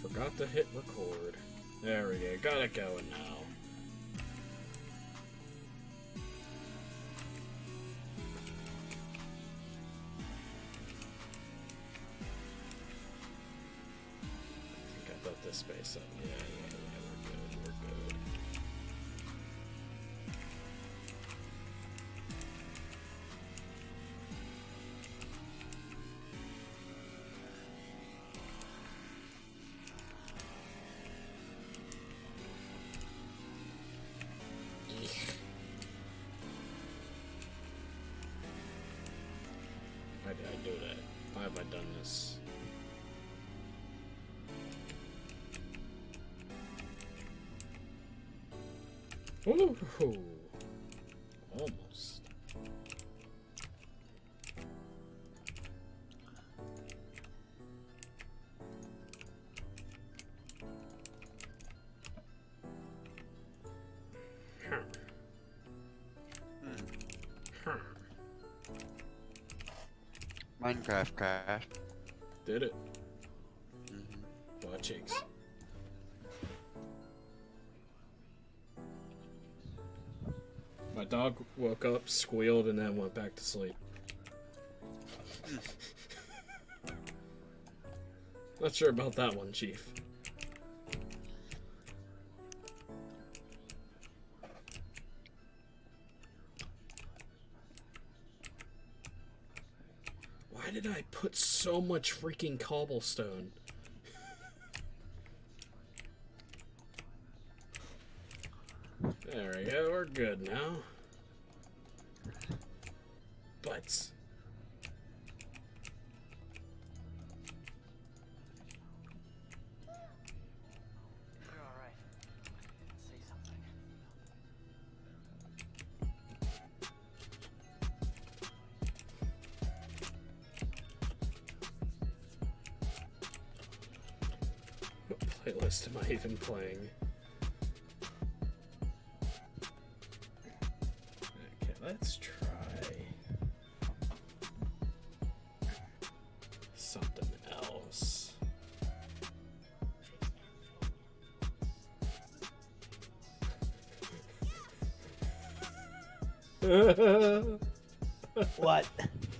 Forgot to hit record. There we go. Got it going now. I think I put this space up. Yeah, we're good. Why did I do that? Why have I done this? Ooh, almost. Minecraft crash. Did it? Butt cheeks. My dog woke up, squealed, and then went back to sleep. Not sure about that one, Chief. Why did I put so much freaking cobblestone? There we go, we're good now. Butts. You're alright. Say something. What playlist am I even playing? Okay, let's try something else. What?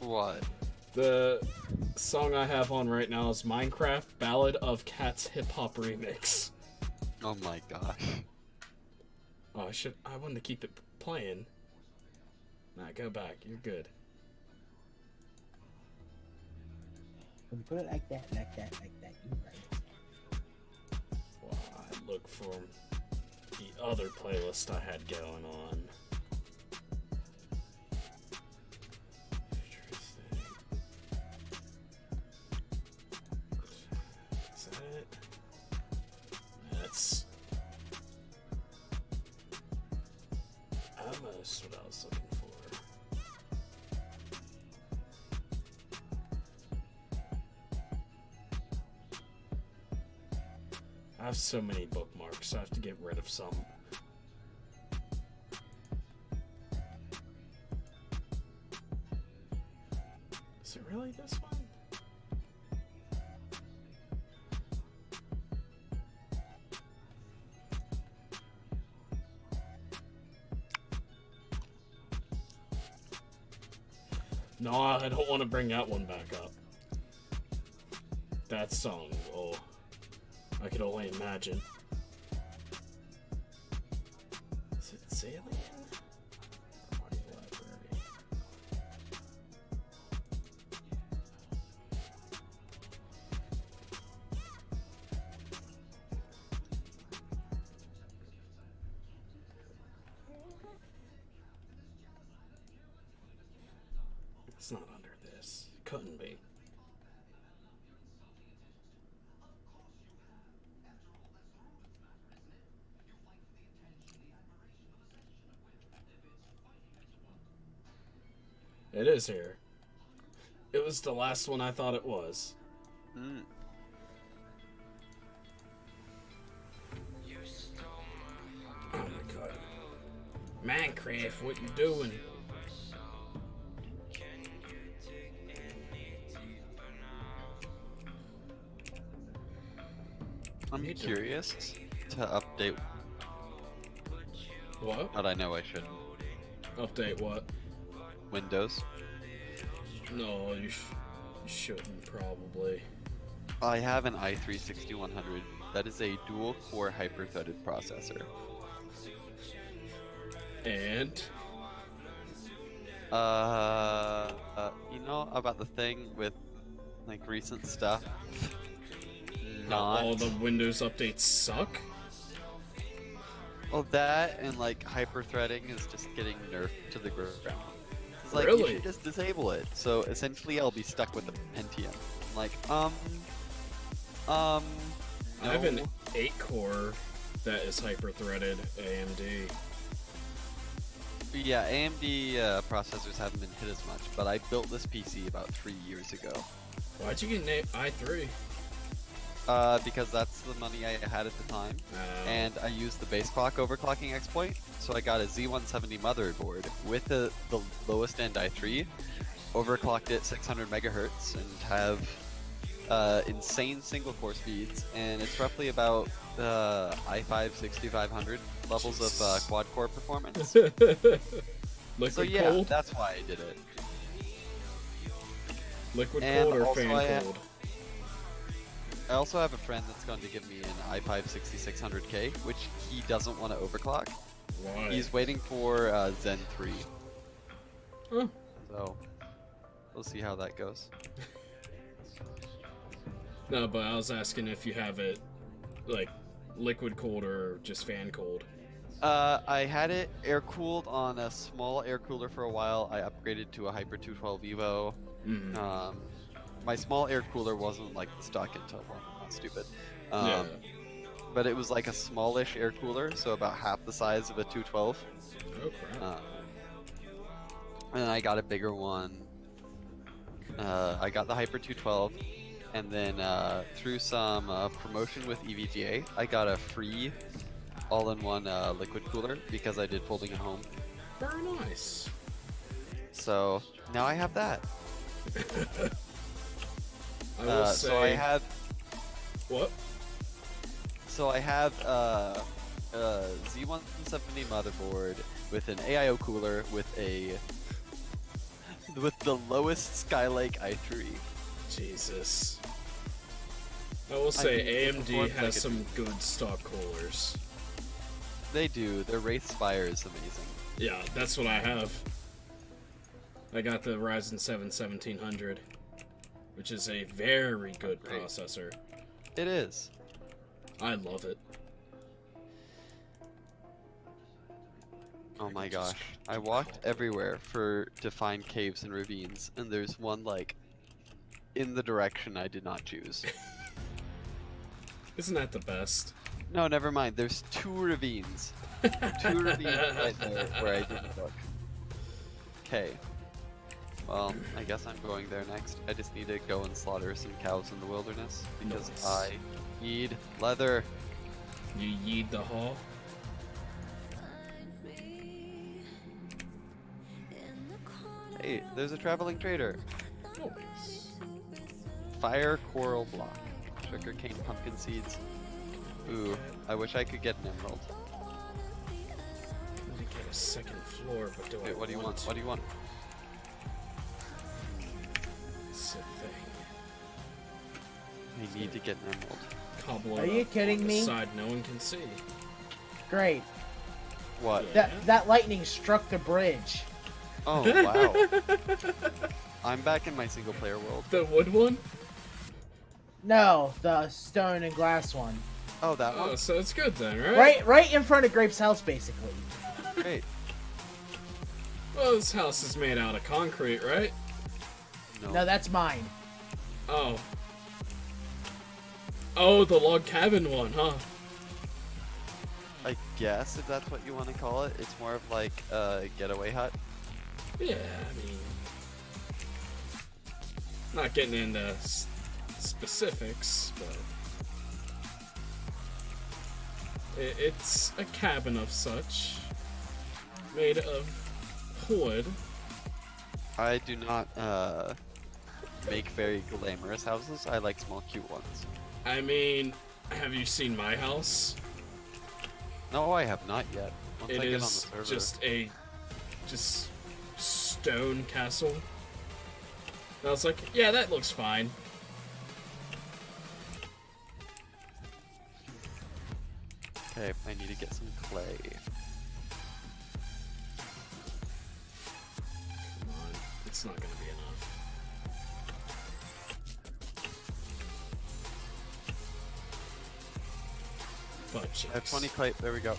What? The song I have on right now is Minecraft Ballad of Cats Hip Hop Remix. Oh my gosh. Oh, I wanted to keep it playing. Nah, go back. You're good. When you put it like that, you're right. Well, I look for the other playlist I had going on. Is that it? That's almost what I was looking for. I have so many bookmarks, I have to get rid of some. Is it really this one? No, I don't want to bring that one back up. That song, oh, I could only imagine. Is it Salient? Audio library. It's not under this. Couldn't be. It is here. It was the last one I thought it was. Mm. Oh my god. Minecraft, what you doing? I'm Me too. curious to update, What? but I know I shouldn't. Update what? Windows. No, you shouldn't probably. I have an i3-6100. That is a dual-core hyper-threaded processor. And You know about the thing with like recent stuff? all Not. the Windows updates suck? Well, that and like hyper-threading is just getting nerfed to the ground. It's like you Really? should just disable it. So essentially, I'll be stuck with the Pentium. I'm like, no. I have an 8-core that is hyper-threaded AMD. Yeah, AMD processors haven't been hit as much, but I built this PC about 3 years ago. Why'd you get an i3? Because that's the money I had at the time, Oh. and I used the base clock overclocking exploit, so I got a Z170 motherboard with the lowest end i3, overclocked it 600 megahertz, and have insane single core speeds, and it's roughly about i5 6500 levels of quad core performance. Liquid So yeah, cooled? that's why I did it. Liquid And cooled or also fan cooled? I also have a friend that's going to give me an i5 6600K, which he doesn't want to overclock. Why? He's waiting for Zen 3. Huh. So, we'll see how that goes. No, but I was asking if you have it, like, liquid cooled or just fan cooled. I had it air-cooled on a small air cooler for a while. I upgraded to a Hyper 212 Evo. Mm. My small air cooler wasn't like the stock Intel one. I'm not stupid. Yeah. But it was like a smallish air cooler, so about half the size of a 212. Oh crap. And I got a bigger one. I got the Hyper 212, and then through some promotion with EVGA, I got a free all-in-one liquid cooler because I did folding at home. Very nice. So now I have that. I will say. So I have. What? So I have Z170 motherboard with an AIO cooler with the lowest Skylake i3. Jesus. I will say mean, AMD it's has some good stock coolers. They do. Their Wraith Spire is amazing. Yeah, that's what I have. I got the Ryzen 7 1700, which is a very good Great. processor. It is. I love it. Oh my gosh. I walked everywhere to find caves and ravines, and there's one like in the direction I did not choose. Isn't that the best? No, never mind. There's 2 ravines. 2 ravines right there where I didn't look. Okay. Well, I guess I'm going there next. I just need to go and slaughter some cows in the wilderness because Nice. I need leather. You yeed the haul? Hey, there's a traveling trader. Nice. Fire coral block. Sugarcane pumpkin seeds. Ooh, I wish I could get an emerald. I need to get a second floor, but do I Wait, what do you want? What do you want? It's a thing. I need to get an emerald. Cobble Are it you up kidding on the me? side no one can see. Great. What? Yeah. That lightning struck the bridge. Oh, wow. I'm back in my single player world. The wood one? No, the stone and glass one. Oh, that Oh, one? so it's good then, right? Right in front of Grape's house, basically. Great. Well, this house is made out of concrete, right? No, that's mine. Oh. Oh, the log cabin one, huh? I guess if that's what you want to call it. It's more of like a getaway hut. Yeah, I mean... Not getting into specifics, but... It's a cabin of such. Made of wood. I do not make very glamorous houses. I like small, cute ones. I mean, Have you seen my house? No, I have not yet. Once It I get on the is server. just stone castle. And I was like, yeah, that looks fine. Okay, I need to get some clay. Come on, it's not gonna be enough. Butt cheeks. I have 20 clay. There we go.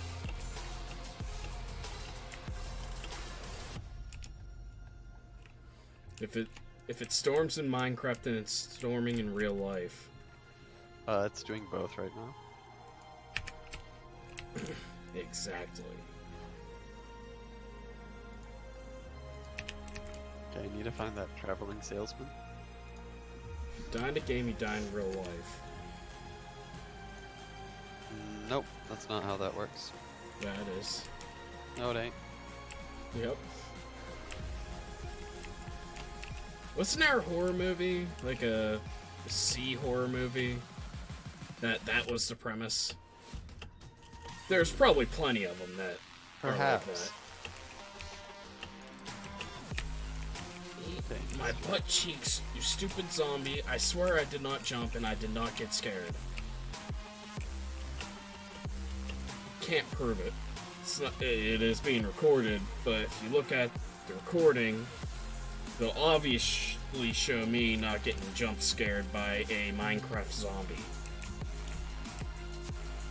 If it storms in Minecraft, then it's storming in real life. It's doing both right now. Exactly. Okay, I need to find that traveling salesman. Die in the game, you die in real life. Nope, that's not how that works. Yeah, it is. No, it ain't. Yep. Wasn't there a horror movie? Like a sea horror movie? That was the premise? There's probably plenty of them that are like Perhaps. that. My butt cheeks, you stupid zombie. I swear I did not jump and I did not get scared. Can't prove it. It's not, it is being recorded, but if you look at the recording, they'll obviously show me not getting jump scared by a Minecraft zombie.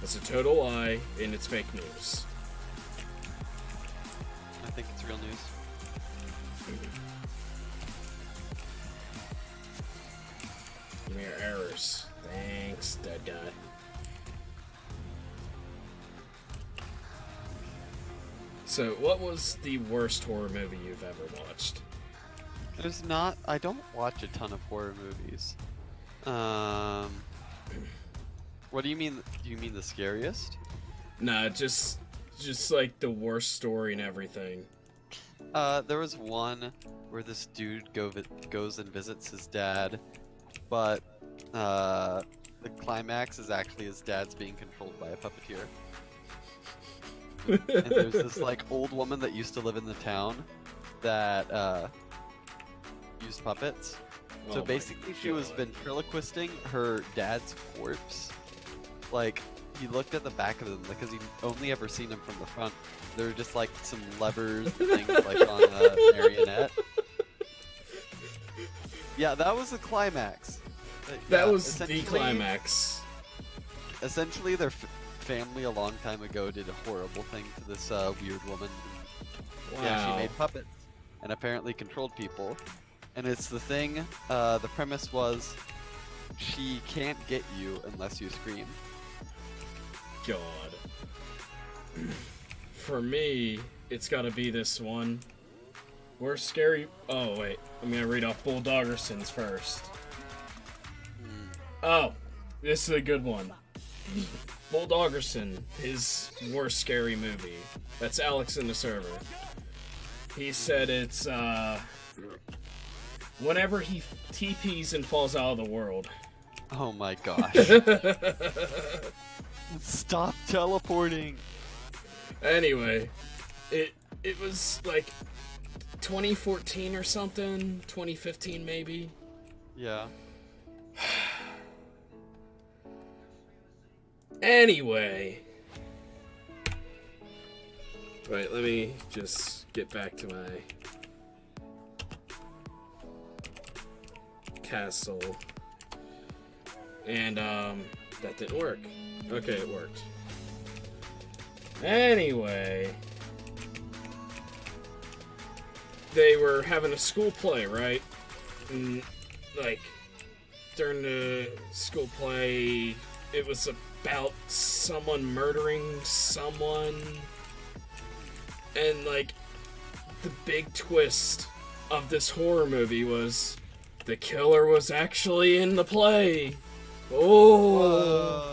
That's a total lie, and it's fake news. I think it's real news. Give me your errors. Thanks, dead guy. So, what was the worst horror movie you've ever watched? There's not. I don't watch a ton of horror movies. What do you mean? Do you mean the scariest? Nah, just like the worst story and everything. There was one where this dude goes and visits his dad, but the climax is actually his dad's being controlled by a puppeteer. And there's this like old woman that used to live in the town that used puppets. Oh So my basically, she was God. ventriloquisting her dad's corpse. Like, he looked at the back of them because he'd only ever seen him from the front. There were just like some levers and things like on a marionette. Yeah, that was the climax. That Yeah, was the essentially- climax. Essentially, their family a long time ago did a horrible thing to this weird woman. Wow. Yeah, she made puppets and apparently controlled people. And it's the thing, the premise was she can't get you unless you scream. God. For me, it's gotta be this one. We're scary. Oh, wait. I'm gonna read off Bull Doggerson's first. Oh, this is a good one. Bull Doggerson, his worst scary movie. That's Alex in the server. He said it's, whenever he TPs and falls out of the world. Oh my gosh. Stop teleporting! Anyway, it was like 2014 or something, 2015 maybe. Yeah. Anyway. Right, let me just get back to my castle. And that didn't work. Okay, it worked. Anyway, they were having a school play, right? And, like, during the school play, it was about someone murdering someone. And, like, the big twist of this horror movie was the killer was actually in the play. Oh! Whoa.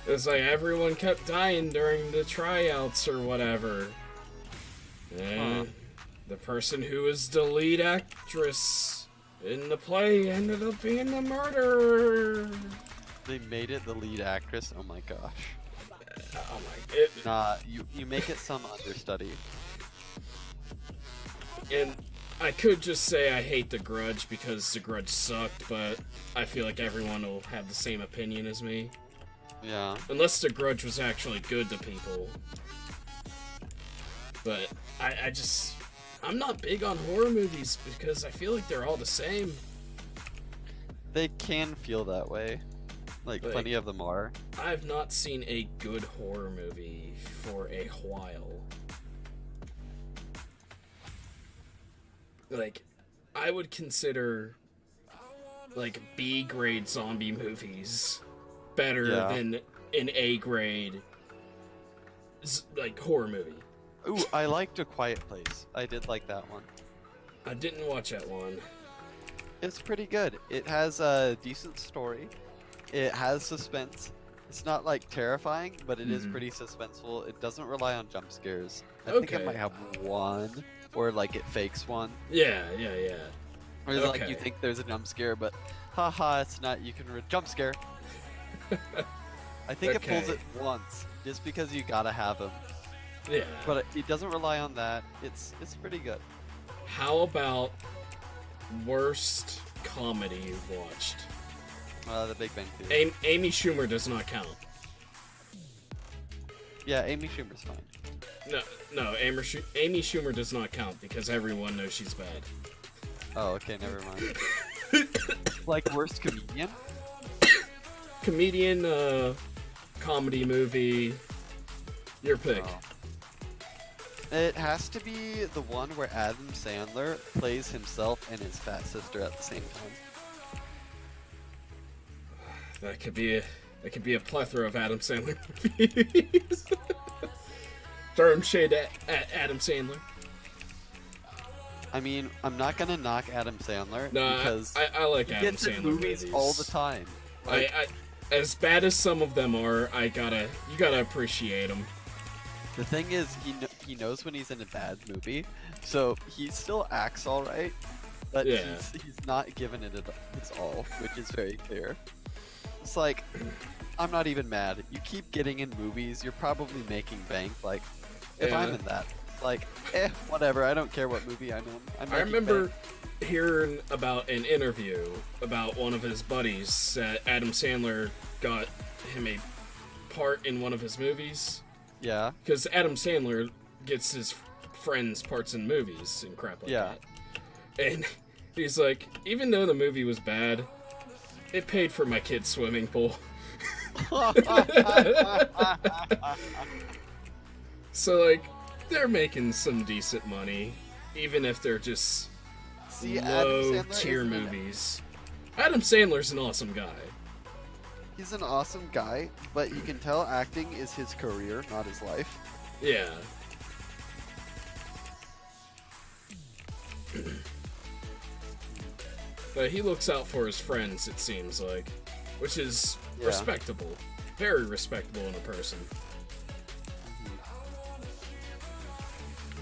It was like everyone kept dying during the tryouts or whatever. And the person who was the lead actress in the play ended up being the murderer. They made it the lead actress. Oh my gosh. Oh my! It, Nah, you make it some understudy. and I could just say I hate The Grudge because The Grudge sucked, but I feel like everyone will have the same opinion as me. Yeah. Unless The Grudge was actually good to people. But I'm not big on horror movies because I feel like they're all the same. They can feel that way. Like, plenty of them are. I've not seen a good horror movie for a while. Like, I would consider, like, B-grade zombie movies better than an A-grade, like, horror movie. Ooh, I liked A Quiet Place. I did like that one. I didn't watch that one. It's pretty good. It has a decent story. It has suspense. It's not like terrifying, but it is pretty suspenseful. It doesn't rely on jump scares. I think it might have one, or like it fakes one. Yeah. Or like you think there's a jump scare, but haha, it's not. You can jump scare. I think it pulls it once, just because you gotta have them. Yeah. But it doesn't rely on that. It's pretty good. How about worst comedy you've watched? The Big Bang Theory. Amy Schumer does not count. Yeah, Amy Schumer's fine. No, Amy Schumer does not count because everyone knows she's bad. Oh, okay, never mind. Like worst comedian? Comedian, comedy movie. Your pick. Oh. It has to be the one where Adam Sandler plays himself and his fat sister at the same time. That could be a plethora of Adam Sandler movies. Throwing shade at Adam Sandler. I mean, I'm not gonna knock Adam Sandler No, because I like he Adam gets Sandler in movies all the time. Like, I as bad as some of them are, you gotta appreciate them. the thing is, he knows when he's in a bad movie, so he still acts all right, but he's not giving it his all, which is very clear. It's like, I'm not even mad. You keep getting in movies, you're probably making bank. Like, if I'm in that, like, whatever. I don't care what movie I'm in. I remember hearing about an interview about one of his buddies that Adam Sandler got him a part in one of his movies. Yeah. Because Adam Sandler gets his friends parts in movies and crap like that. And he's like, even though the movie was bad, it paid for my kid's swimming pool. So, like, they're making some decent money, even if they're just low-tier movies. Adam Sandler's an awesome guy. He's an awesome guy, but you can tell acting is his career, not his life. Yeah. But he looks out for his friends, it seems like, which is respectable. Very respectable in a person.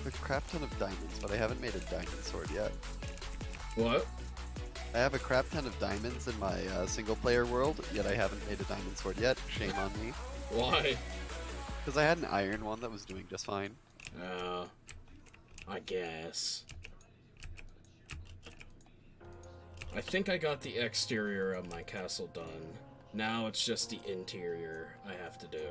A crap ton of diamonds, but I haven't made a diamond sword yet. What? I have a crap ton of diamonds in my single-player world, yet I haven't made a diamond sword yet. Shame on me. Why? Because I had an iron one that was doing just fine. I guess. I think I got the exterior of my castle done. Now it's just the interior I have to do.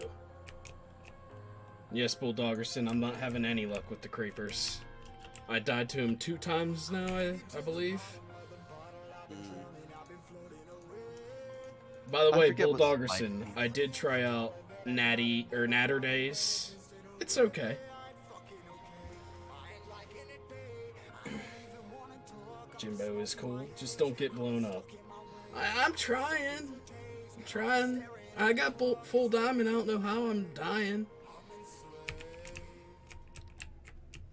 Yes, Bulldoggerson, I'm not having any luck with the creepers. I died to him 2 times now, I believe. By the way, Bulldoggerson, I did try out Natter Days. It's okay. Jimbo is cool. Just don't get blown up. I'm trying. I got full diamond. I don't know how I'm dying.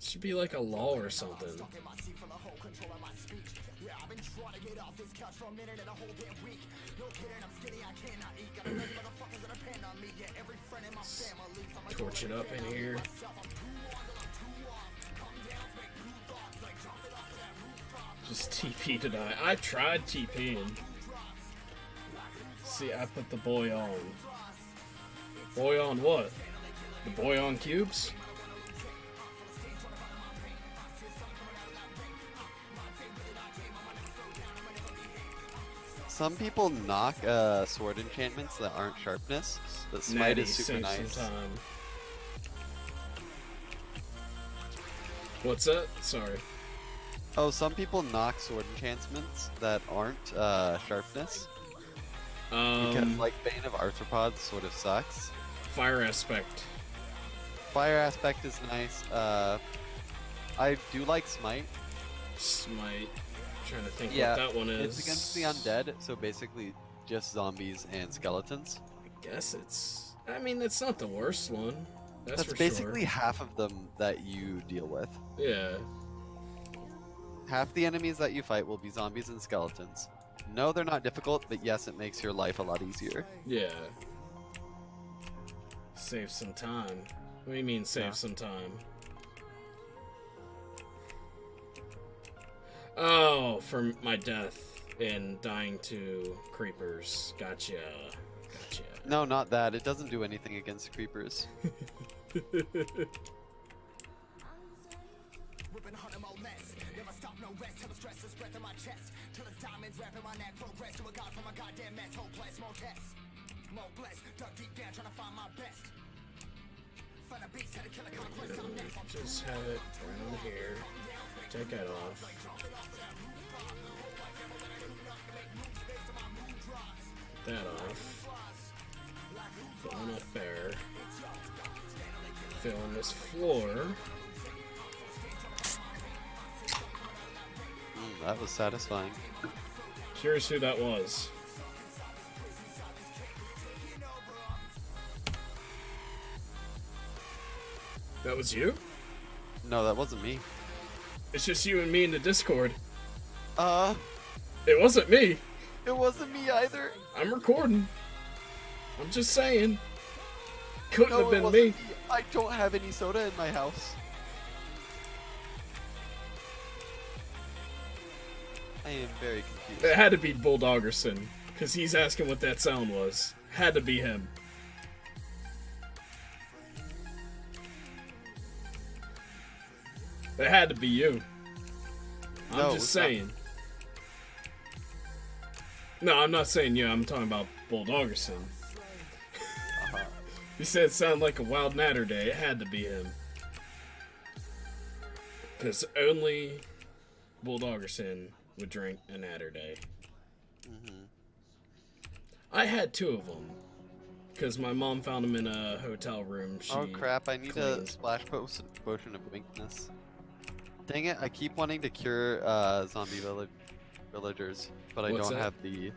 Should be like a law or something. Torch it up in here. Just TP to die. I tried TPing. See, I put the boy on. Boy on what? The boy on cubes? Some people knock sword enchantments that aren't sharpness. The smite Natty, is super save nice. some time. What's that? Sorry. Oh, some people knock sword enchantments that aren't sharpness. Because, like, Bane of Arthropods sort of sucks. Fire aspect. Fire aspect is nice. I do like smite. Smite. I'm trying to think Yeah, what that one is. It's against the undead, so basically just zombies and skeletons. I guess it's. I mean, it's not the worst one. That's for basically sure. half of them that you deal with. Yeah. Half the enemies that you fight will be zombies and skeletons. No, they're not difficult, but yes, it makes your life a lot easier. Yeah. Save some time. What do you mean save Yeah. some time? Oh, for my death and dying to creepers. Gotcha. Gotcha. No, not that. It doesn't do anything against creepers. Just have it around here. Take that off. That off. Put one up there. Fill in this floor. That was satisfying. Curious who that was. That was you? No, that wasn't me. It's just you and me in the Discord. It It wasn't me. wasn't me either. I'm recording. I'm just saying. Couldn't No, have it been wasn't me. I don't have any soda in my house. I am very confused. It had to be Bulldoggerson, because he's asking what that sound was. Had to be him. It had to be you. I'm No, just it's not. saying. No, I'm not saying you. I'm talking about Bulldoggerson. Uh-huh. He said it sounded like a wild natter day. It had to be him. Because only Bulldoggerson would drink a natter day. Mm-hmm. I had two of them. Because my mom found them in a hotel room. She Oh crap, I need a cleaned. splash potion of weakness. Dang it, I keep wanting to cure zombie villagers, but I What's don't that? have the...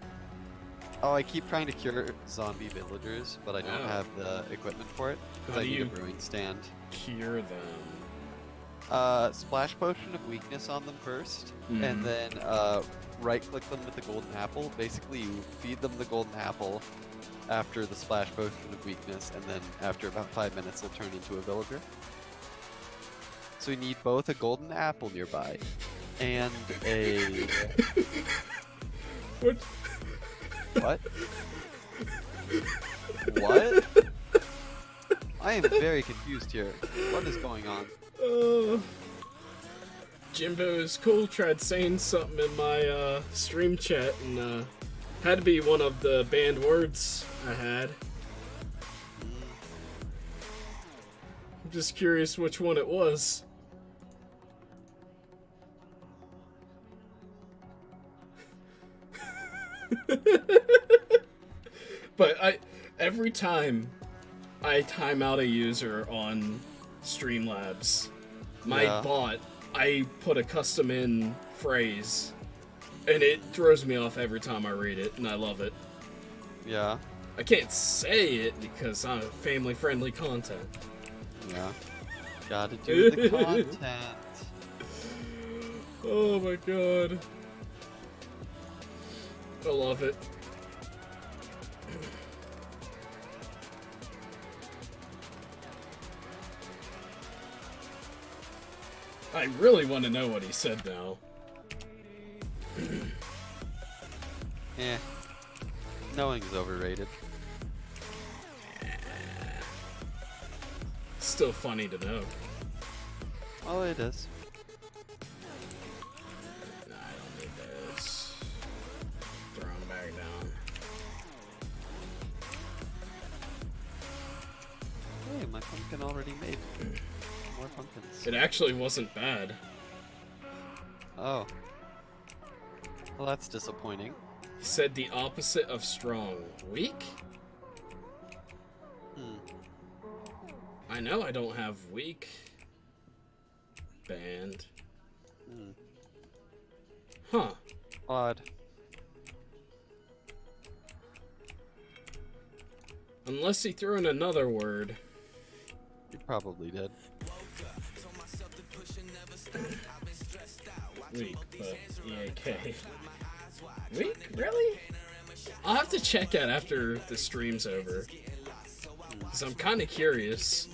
Oh, I keep trying to cure zombie villagers, but I don't Oh. have the equipment for it, How because I do need you- a brewing stand. Cure them. Splash potion of weakness on them first, Mhm. and then right click them with the golden apple. Basically, you feed them the golden apple after the splash potion of weakness, and then after about 5 minutes, they'll turn into a villager. So we need both a golden apple nearby and a What? what? What? I am very confused here. What is going on? Jimbo is cool. Tried saying something in my stream chat, and had to be one of the banned words I had. I'm just curious which one it was. But every time I time out a user on Streamlabs, my Yeah. bot, I put a custom in phrase, and it throws me off every time I read it, and I love it. Yeah, I can't say it because I'm family-friendly content. yeah. Gotta do the content. Oh my god. I love it. I really want to know what he said now. Eh. knowing is overrated. Still funny to know. Oh, it is. Nah, I don't need those. Throw them back down. Hey, my pumpkin already made. More pumpkins. It actually wasn't bad. Oh. Well, that's disappointing. He said the opposite of strong. Weak? Hmm. I know I don't have weak. Band. Hmm. Huh. Odd. Unless he threw in another word. You probably did. Weak, but EAK. Weak? Really? I'll have to check it after the stream's over. Because I'm kind of curious.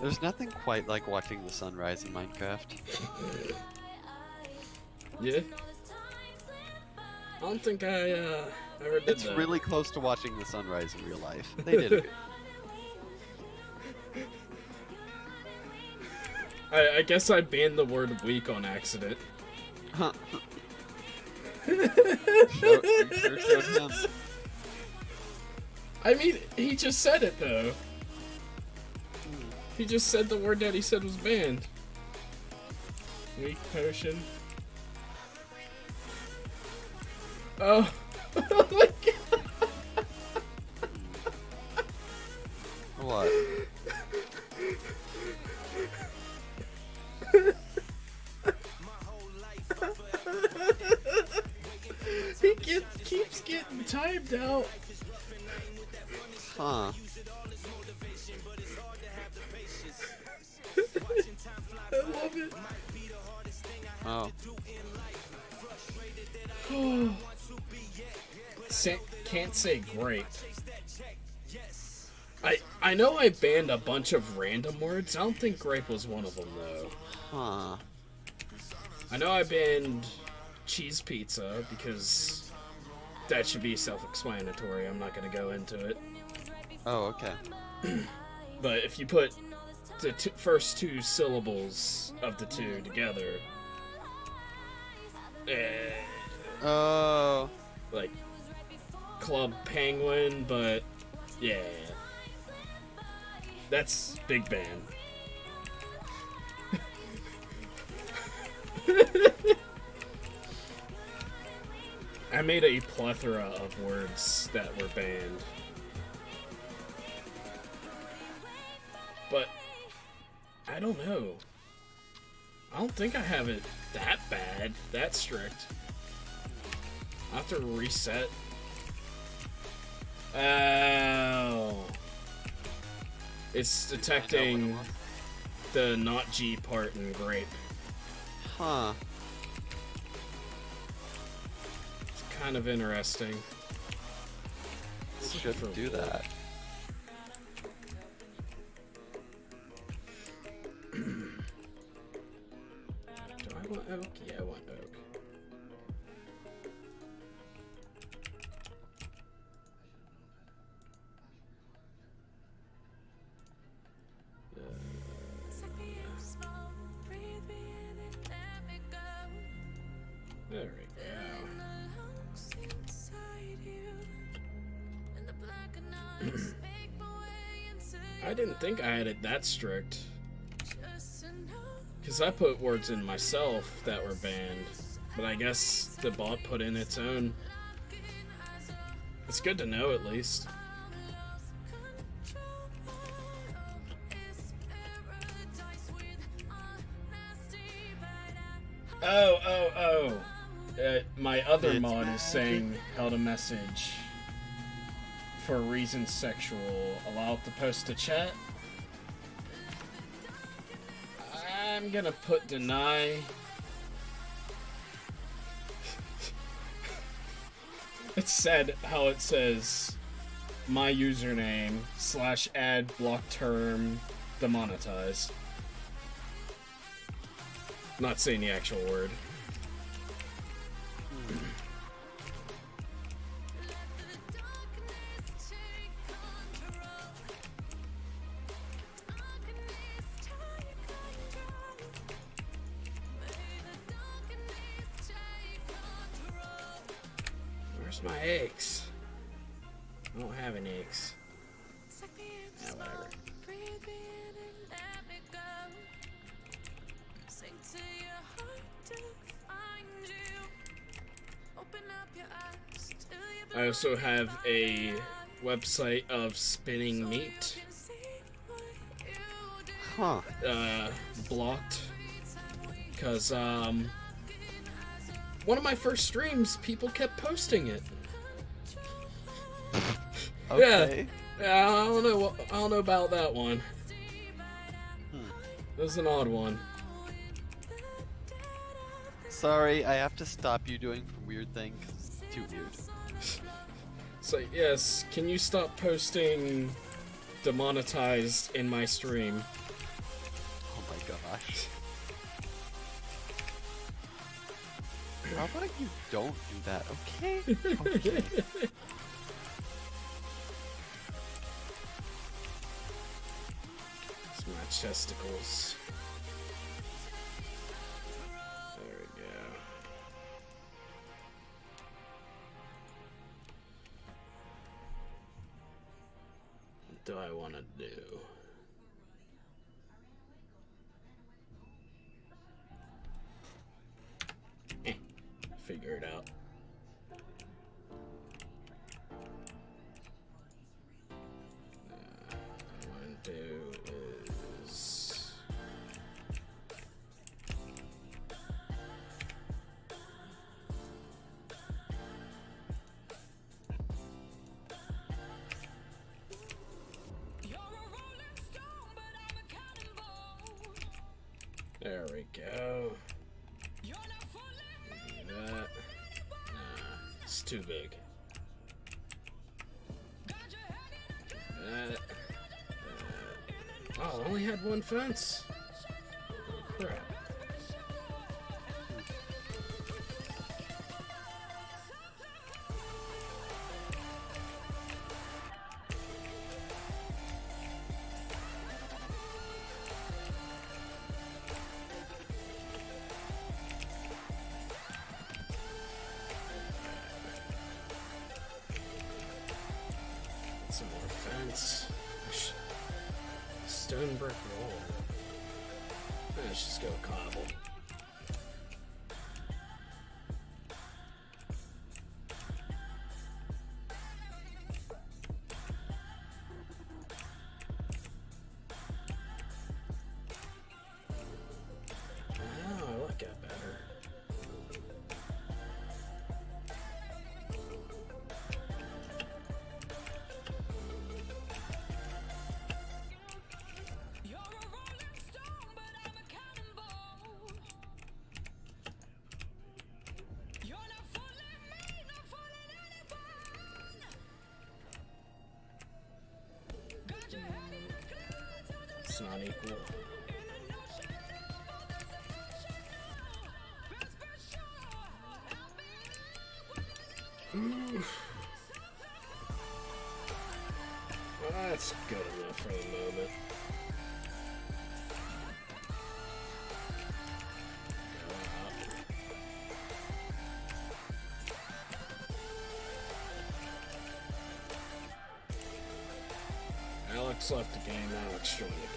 There's nothing quite like watching the sunrise in Minecraft. Yeah? I don't think I ever did It's that. really close to watching the sunrise in real life. They did it. I guess I banned the word weak on accident. Huh. You sure showed him. I mean, he just said it though. He just said the word that he said was banned. Weak potion. Oh. Oh my god. What? Keeps getting timed out. Huh. I love it. Oh. Can't say great. I know I banned a bunch of random words. I don't think grape was one of them though. Huh. I know I banned cheese pizza because that should be self-explanatory. I'm not gonna go into it. Oh, okay. But if you put the first two syllables of the two together, Oh. like Club Penguin, but yeah, that's big band. I made a plethora of words that were banned. But I don't know. I don't think I have it that bad, that strict. I have to reset. Oh. It's detecting the not G part in grape. Huh. It's kind of interesting. It shouldn't do that. Do I want oak? Yeah, I want oak. There we go. I didn't think I had it that strict. Because I put words in myself that were banned. But I guess the bot put in its own. It's good to know at least. Oh. My other It's mod is saying held a message for reasons sexual. Allow it to post to chat. I'm gonna put deny. It's said how it says my username /add block term demonetized. Not saying the actual word. Where's my eggs? I don't have any eggs. Yeah, whatever. I also have a website of spinning meat. Huh. Blocked. Because, one of my first streams, people kept posting it. Okay. Yeah, I don't know about that one. That was an odd one. Sorry, I have to stop you doing weird things. It's too weird. So, yes, can you stop posting demonetized in my stream? Oh my gosh. How about you don't do that, okay? Okay. It's my chesticles. There we go. What do I want to do? Figure it out. What I want to do is there we go. That. It's too big. That. Oh, I only had one fence. Oh, crap. Some more fence. Stone brick wall. Let's just go cobble. Oh, I like that better. It's not equal. That's good enough for the moment. Alex left the game, Alex joined the game.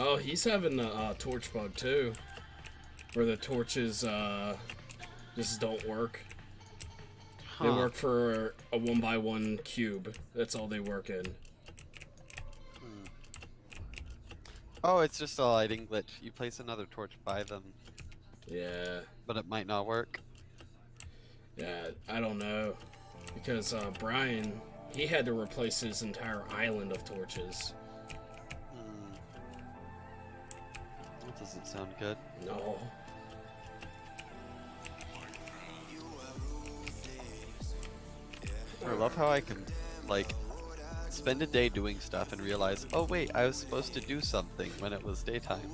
Oh, he's having the torch bug too, where the torches just don't work. They work for a 1x1 cube. That's all they work in. Oh, it's just a lighting glitch. You place another torch by them. Yeah. But it might not work. Yeah, I don't know. Because Brian, He had to replace his entire island of torches. That doesn't sound good. No. I love how I can, like, spend a day doing stuff and realize, oh wait, I was supposed to do something when it was daytime.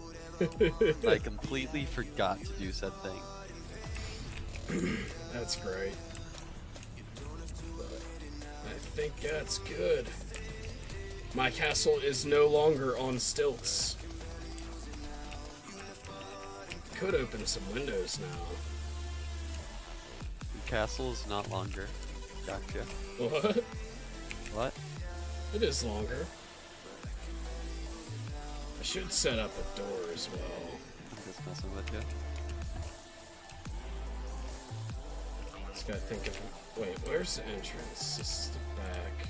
I completely forgot to do said thing. That's great. I think that's good. My castle is no longer on stilts. Could open some windows now. The castle is not longer. Gotcha. What? What? It is longer. I should set up a door as well. I'm just messing with you. Just gotta think of. Wait, where's the entrance? This is the back.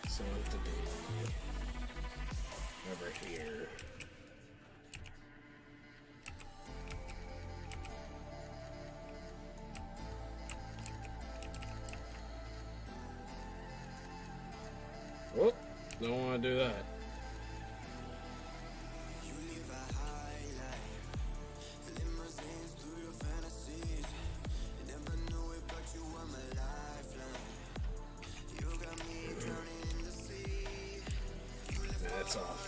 So I want to be over here. Whoop! Don't want to do that. That's off.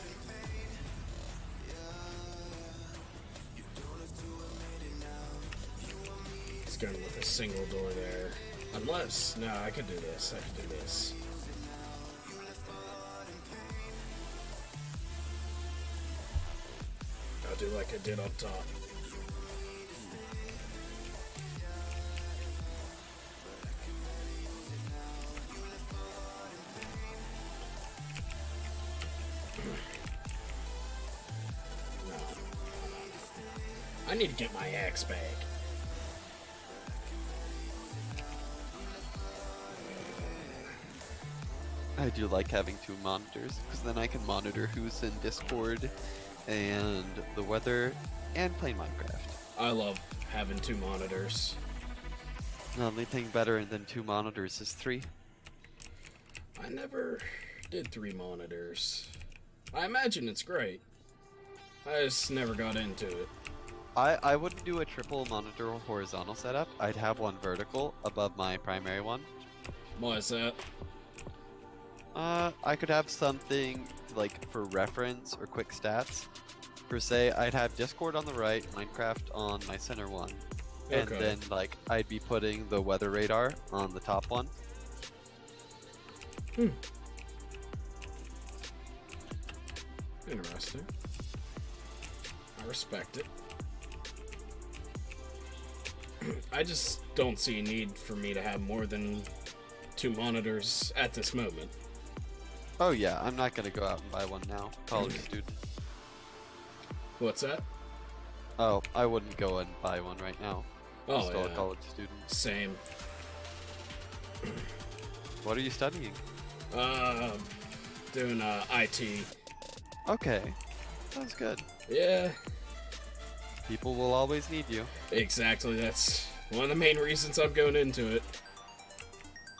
Just going with a single door there. Unless, no, I could do this. I could do this. I'll do like I did up top. No. I need to get my axe back. I do like having two monitors, because then I can monitor who's in Discord and the weather and play Minecraft. I love having two monitors. The only thing better than two monitors is three. I never did 3 monitors. I imagine it's great. I just never got into it. I wouldn't do a triple monitor horizontal setup. I'd have one vertical above my primary one. Why is that? I could have something like for reference or quick stats. Per se, I'd have Discord on the right, Minecraft on my center one. And Okay. then like I'd be putting the weather radar on the top one. Interesting. I respect it. I just don't see a need for me to have more than 2 monitors at this moment. Oh yeah, I'm not gonna go out and buy one now. College student. What's that? Oh, I wouldn't go and buy one right now. I'm Oh, still yeah. a college student. Same. What are you studying? Doing IT. Okay, sounds good. Yeah, People will always need you. exactly. That's one of the main reasons I'm going into it.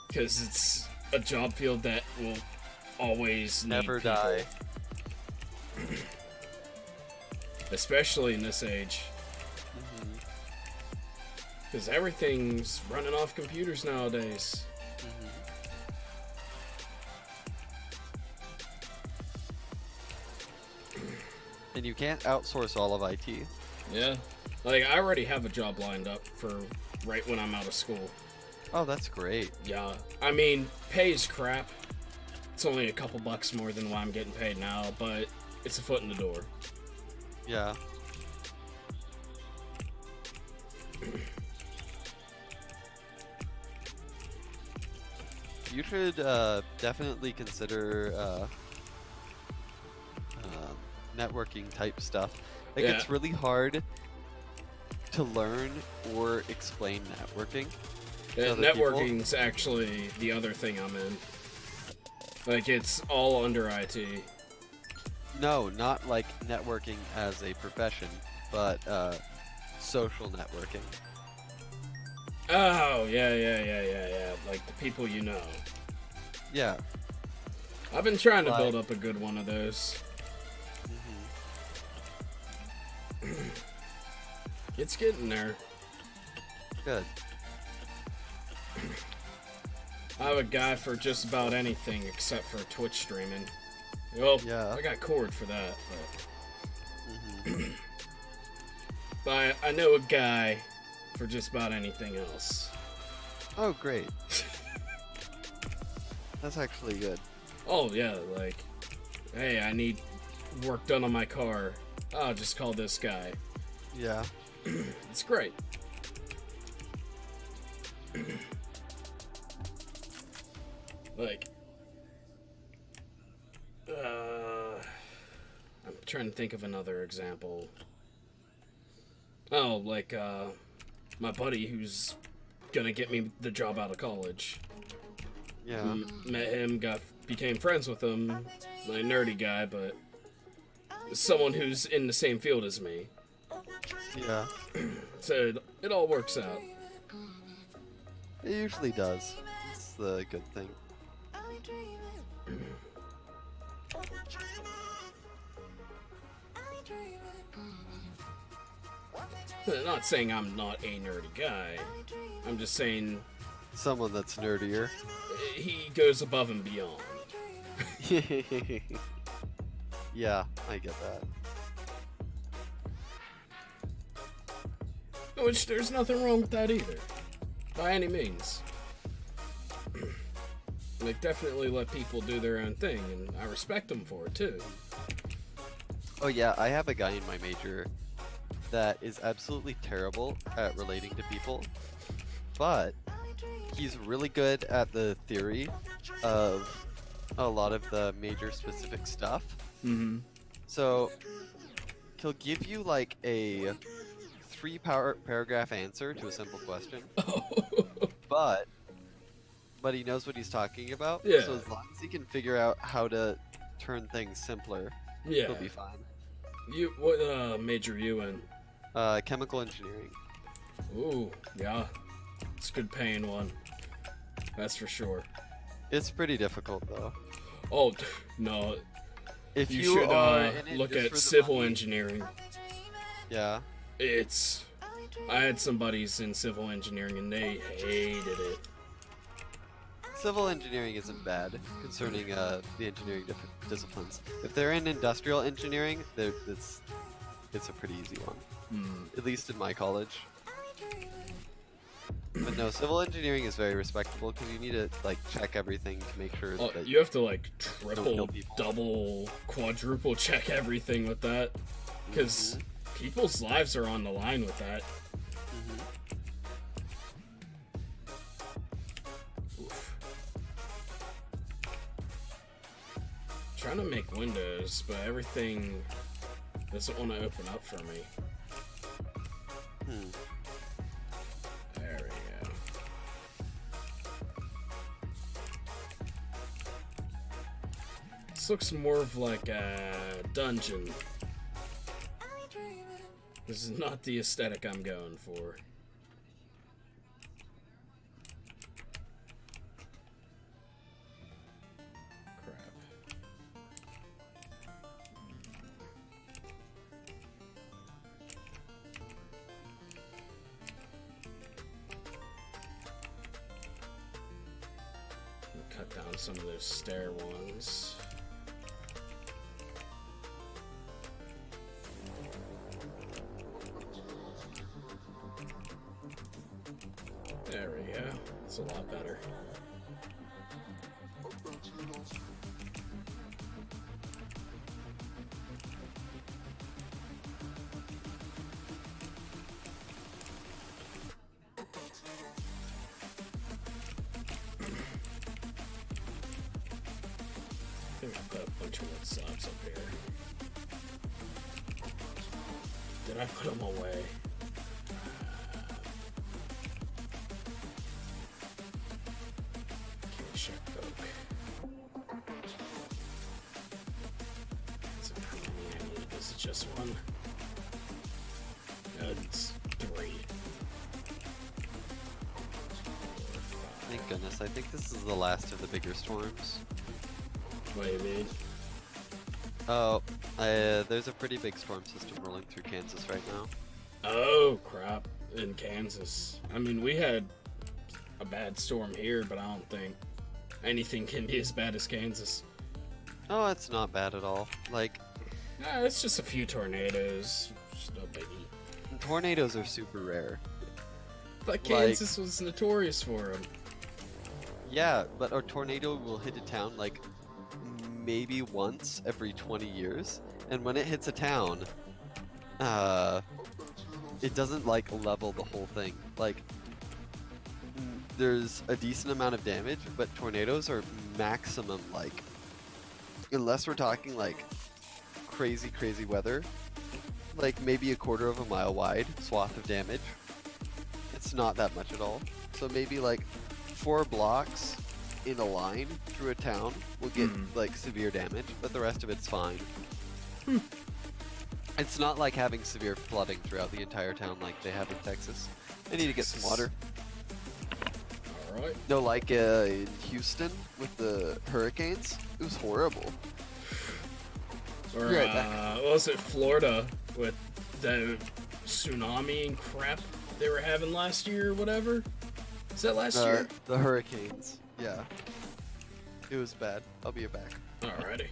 Because it's a job field that will always need Never people. die. Especially in this age. Mhm. Because everything's running off computers nowadays. And you can't outsource all of IT. Yeah. Like, I already have a job lined up for right when I'm out of school. Oh, that's great. Yeah. I mean, pay's crap. It's only a couple bucks more than what I'm getting paid now, but it's a foot in the door. Yeah. You should definitely consider networking type stuff. Like, Yeah. it's really hard to learn or explain networking. Yeah, Other people? networking's actually the other thing I'm in. Like, it's all under IT. No, not like networking as a profession, but social networking. Oh, yeah. Like the people you know. Yeah. I've been trying to Like- build up a good one of those. It's getting there. Good. I have a guy for just about anything except for Twitch streaming. Well, Yeah. I got cord for that, Mhm. but I know a guy for just about anything else. Oh, great. That's actually good. Oh yeah, like, hey, I need work done on my car. I'll just call this guy. Yeah. It's great. Like, I'm trying to think of another example. Oh, like, my buddy who's gonna get me the job out of college. Yeah. Met him, became friends with him. My nerdy guy, but someone who's in the same field as me. Yeah. So it all works out. It usually does. It's the good thing. Not saying I'm not a nerdy guy. I'm just saying Someone that's nerdier. he goes above and beyond. Yeah, I get that. Which there's nothing wrong with that either. By any means. Like, definitely let people do their own thing, and I respect them for it too. Oh yeah, I have a guy in my major that is absolutely terrible at relating to people, but he's really good at the theory of a lot of the major specific stuff. Mm-hmm. So he'll give you like a 3-paragraph answer to a simple question, but he knows what he's talking about. Yeah. So as long as he can figure out how to turn things simpler, Yeah. he'll be fine. What major you in? Chemical engineering. Ooh, yeah. It's a good paying one. That's for sure. It's pretty difficult though. Oh, no. If You you should are in it look just at for the civil money- engineering. Yeah. I had some buddies in civil engineering and they hated it. Civil engineering isn't bad concerning the engineering disciplines. If they're in industrial engineering, it's a pretty easy one. At least in my college. But no, civil engineering is very respectable because you need to like check everything to make sure Oh, that you have to like kill triple, people. double, quadruple check everything with that. Because people's lives are on the line with that. Oof. Trying to make windows, but everything doesn't want to open up for me. There we go. This looks more of like a dungeon. This is not the aesthetic I'm going for. Crap. Cut down some of those stair ones. There we go. It's a lot better. I think I put a bunch of wood slabs up here. Did I put them away? Check oak. So how many I need? Is it just one? No, it's 3. I think goodness, I think this is the last of the bigger storms. What do you mean? Oh, there's a pretty big storm system rolling through Kansas right now. Oh, crap. In Kansas. I mean, we had a bad storm here, but I don't think anything can be as bad as Kansas. Oh, it's not bad at all. Like, Nah, it's just a few tornadoes. Just no biggie. tornadoes are super rare. But Kansas was notorious for them. Yeah, but a tornado will hit a town like maybe once every 20 years, and when it hits a town, it doesn't like level the whole thing. Like, there's a decent amount of damage, but tornadoes are maximum like, unless we're talking like crazy weather, like maybe a quarter of a mile wide swath of damage. It's not that much at all. So maybe like 4 blocks in a line through a town will get like severe damage, but the rest of it's fine. It's not like having severe flooding throughout the entire town like they have in Texas. I need to get some water. Alright. No, like in Houston with the hurricanes, it was horrible. Or, Be right back. what was it, Florida with the tsunami and crap they were having last year or whatever? Is that last year? The hurricanes, yeah. It was bad. I'll be back. Alrighty.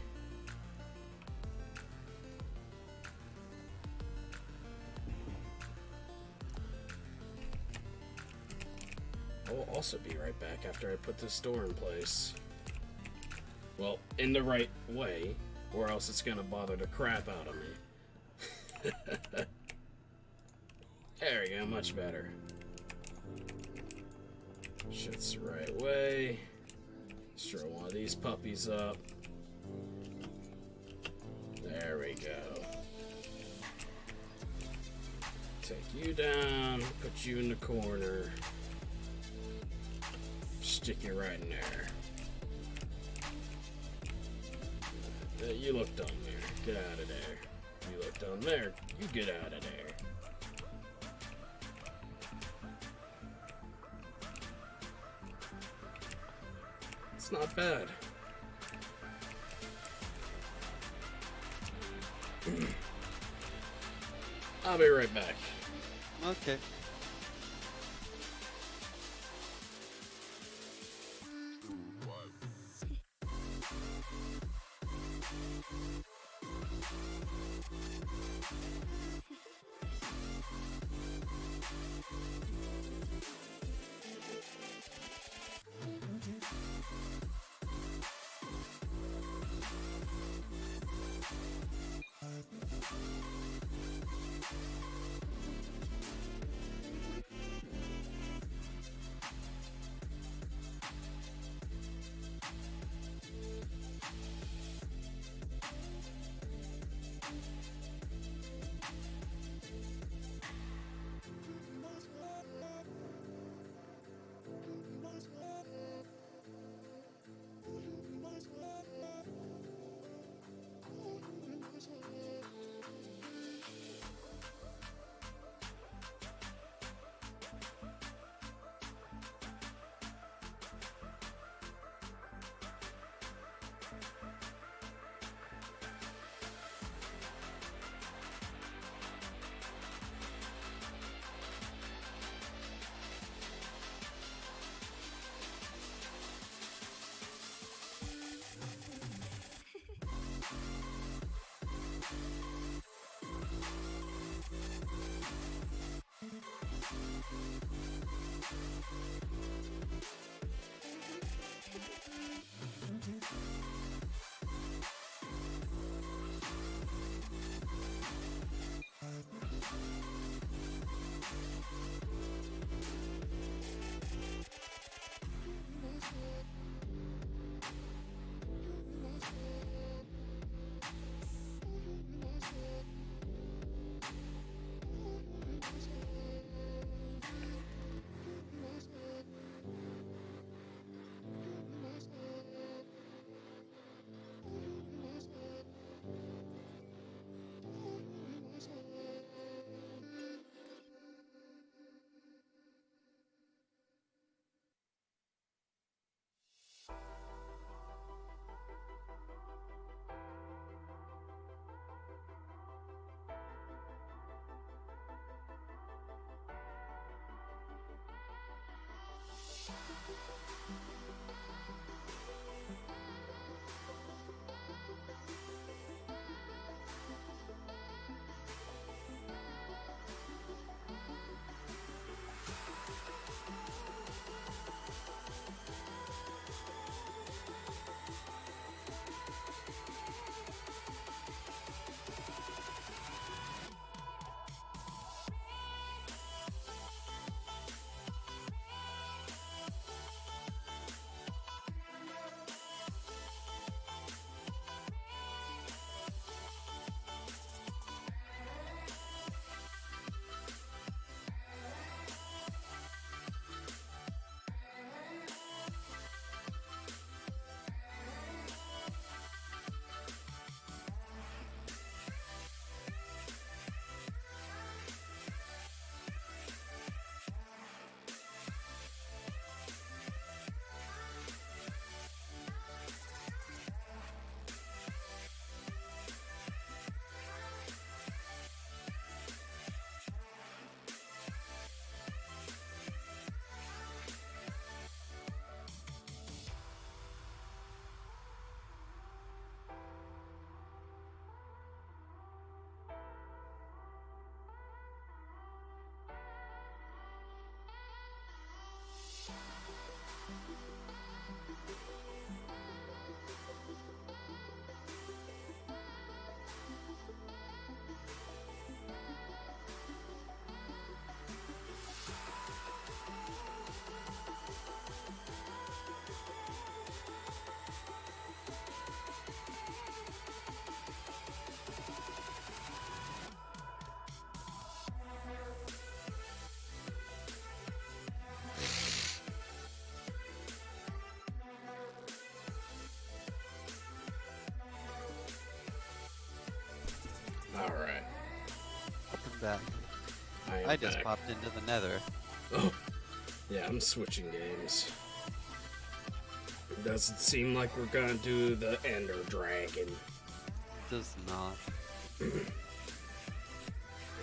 I'll also be right back after I put this door in place. Well, in the right way, or else it's gonna bother the crap out of me. There we go, much better. Shit's the right way. Let's throw one of these puppies up. There we go. Take you down, put you in the corner. Stick you right in there. You look down there. Get out of there. You look down there. You get out of there. It's not bad. I'll be right back. Okay. back. am I just back. popped into the nether. Oh, yeah, I'm switching games. It doesn't seem like we're gonna do the Ender Dragon. Does not.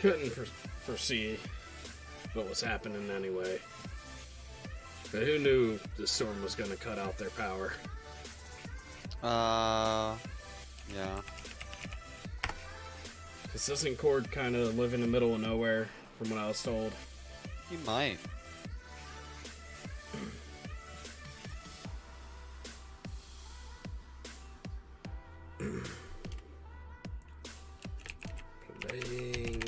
Couldn't foresee what was happening anyway. But who knew the storm was gonna cut out their power? Yeah. Because doesn't Cord kind of live in the middle of nowhere, from what I was told? He might. Playing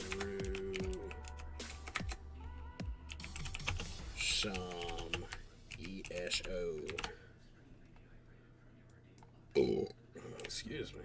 through some ESO. Oh, excuse me.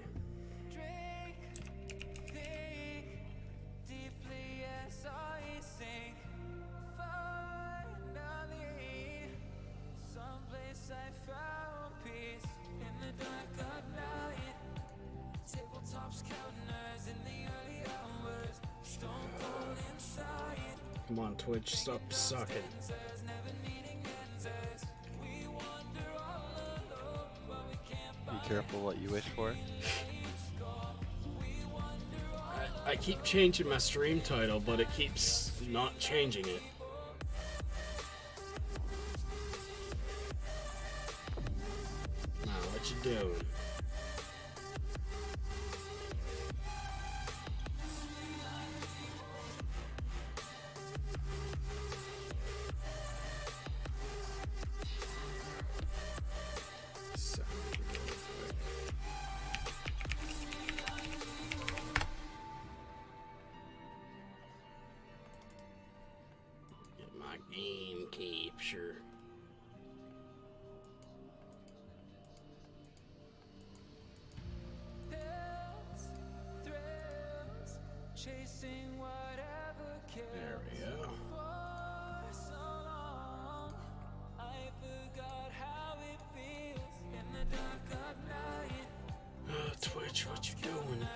Come on, Twitch, stop sucking. Be careful what you wish for. I keep changing my stream title, but it keeps not changing it. Now, what you doing? Get my game capture. There we go. Twitch, what you doing?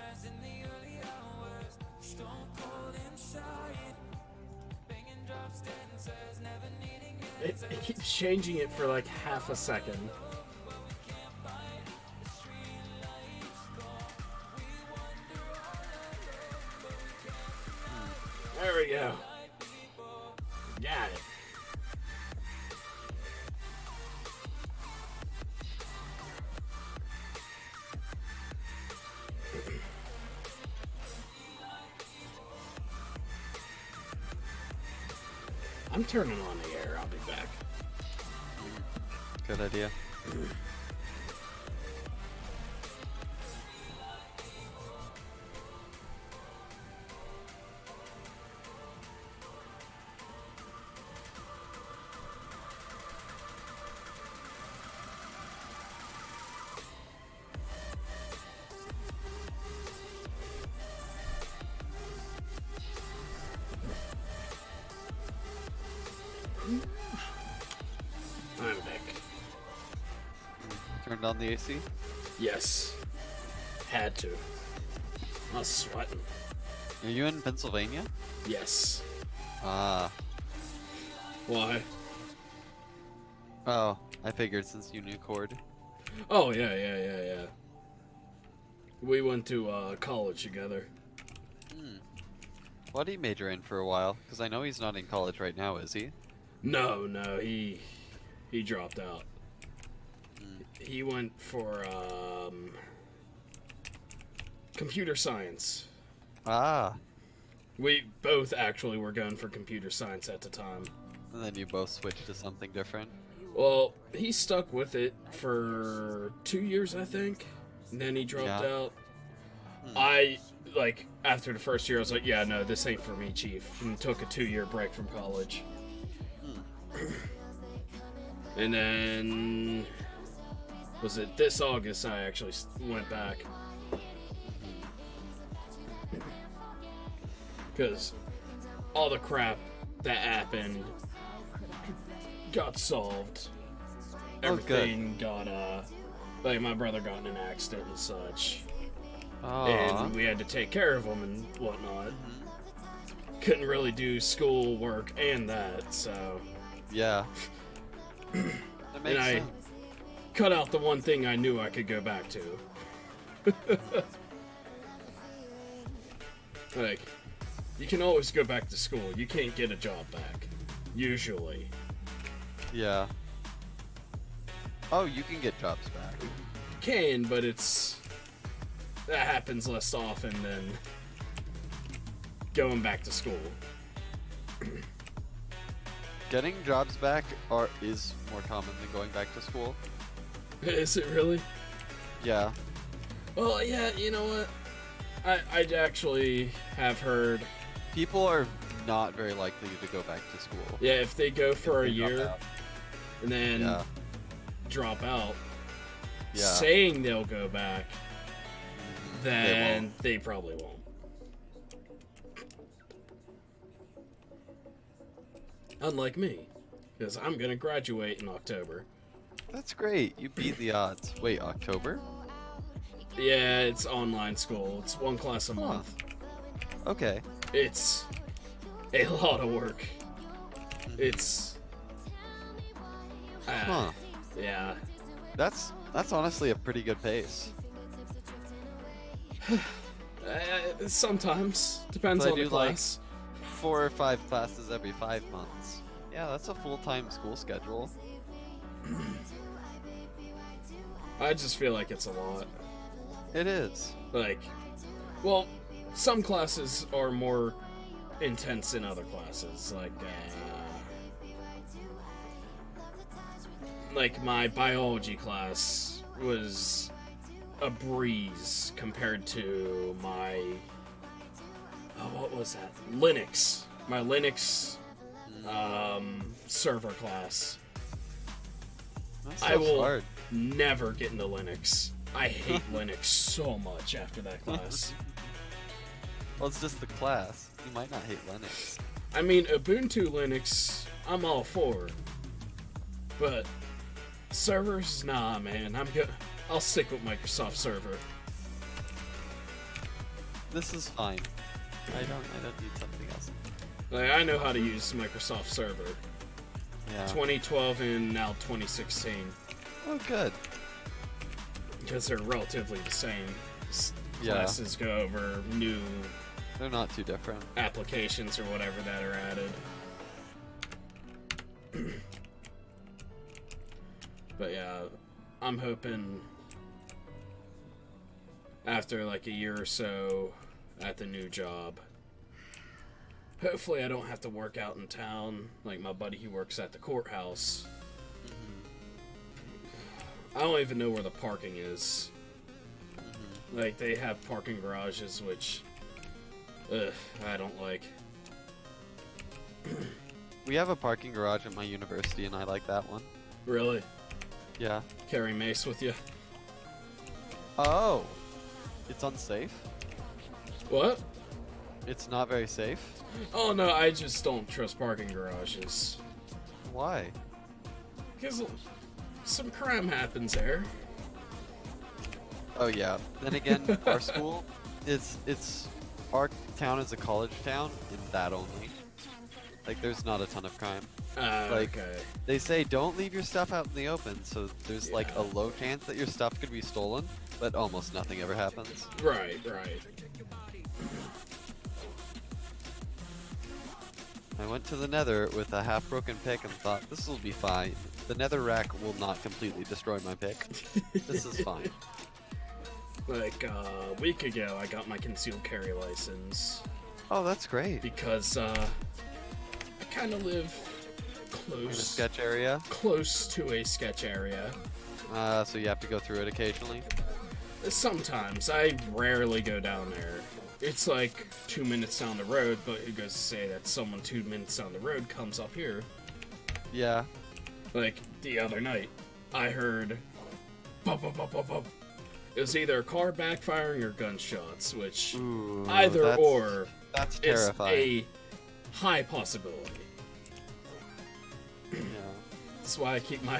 It keeps changing it for like half a second. There we go. Got it. I'm turning on the air. I'll be back. Good idea. I'm back. Turned on the AC? Yes. Had to. I was sweating. Are you in Pennsylvania? Yes. Ah. Why? Oh, I figured since you knew Cord. Oh, yeah. We went to college together. What did he major in for a while? Because I know he's not in college right now, is he? No, he dropped out. He went for computer science. Ah. We both actually were going for computer science at the time. And then you both switched to something different? Well, he stuck with it for 2 years, I think. And then he dropped out. I, like, after the first year, I was like, yeah, no, this ain't for me, Chief. And took a 2-year break from college. And then, was it this August I actually went back? Because all the crap that happened got solved. Oh, good. Everything got, like, my brother got in an accident and such. Aw. and we had to take care of them and whatnot. Couldn't really do school work and that, so Yeah. That makes I- sense. cut out the one thing I knew I could go back to. Like, you can always go back to school. You can't get a job back, usually. Yeah. Oh, you can get jobs back. Can, but that happens less often than going back to school. Getting jobs back is more common than going back to school. Is it really? Yeah. Well, yeah, you know what? I actually have heard, People are not very likely to go back to school. yeah, if they go for a They drop year out. and then Yeah. drop out, Yeah. saying they'll go back, They then won't. they probably won't. Unlike me, because I'm gonna graduate in October. That's great. You beat the odds. Wait, October? Yeah, it's online school. It's one class a month. Okay. It's a lot of work. It's Huh. yeah. That's honestly a pretty good pace. Sometimes depends So I on the do, like, class. 4 or 5 classes every 5 months. Yeah, that's a full-time school schedule. I just feel like it's a lot. It is. Like, well, some classes are more intense than other classes. Like my biology class was a breeze compared to my what was that? Linux. My Linux server class. That's I so will hard. never get into Linux. I hate Linux so much after that class. Well, it's just the class. You might not hate Linux. I mean, Ubuntu Linux, I'm all for. But servers, nah, man. I'll stick with Microsoft Server. This is fine. I don't need something else. Like, I know how to use Microsoft Server. Yeah. 2012 and now 2016, Oh, good. because they're relatively the same. Yeah. Classes go over new They're not too different. applications or whatever that are added. But yeah, I'm hoping after like a year or so at the new job, hopefully I don't have to work out in town like my buddy who works at the courthouse. I don't even know where the parking is. Like, they have parking garages, which I don't like. We have a parking garage at my university, and I like that one. Really? Yeah. Carry mace with you? Oh! It's unsafe? What? It's not very safe? Oh no, I just don't trust parking garages. Why? Because some crime happens there. Oh yeah. Then again, our school our town is a college town, and that only. Like, there's not a ton of crime. Like, Okay. They say don't leave your stuff out in the open, so there's like a low chance that your stuff could be stolen, but almost nothing ever happens. Right. I went to the nether with a half-broken pick and thought, this will be fine. The nether rack will not completely destroy my pick. This is fine. Like, a week ago, I got my concealed carry license. Oh, that's great. Because, I kind of live In a sketch area, close to a sketch area. so you have to go through it occasionally. Sometimes. I rarely go down there. It's like 2 minutes down the road, but who goes to say that someone 2 minutes down the road comes up here? Yeah. Like, the other night, I heard bop, bop, bop, bop, bop. It was either a car backfiring or gunshots, which Ooh, either or That's is terrifying. a high possibility. Yeah. That's why I keep my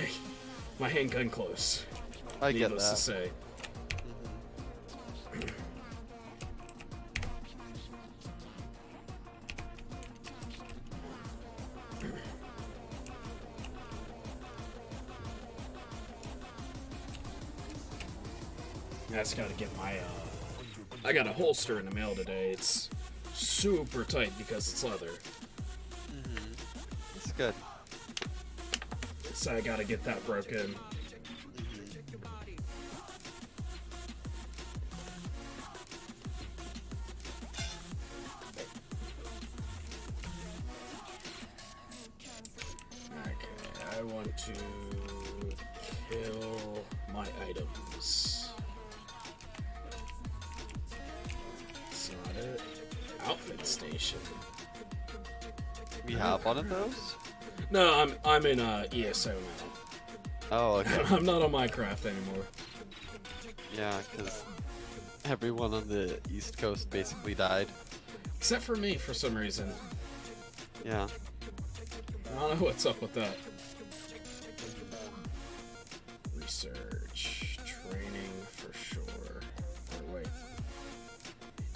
handgun close. I get Needless to that. say. I just gotta get my, I got a holster in the mail today. It's super tight because it's leather. It's good. So I gotta get that broken. Okay, I want to kill my items. That's not it. Outfit station. We have one of those? No, I'm in ESO now. Oh, okay. I'm not on Minecraft anymore. Yeah, because everyone on the East Coast basically died. Except for me, for some reason. Yeah. I don't know what's up with that. Research. Training for sure. Oh, wait.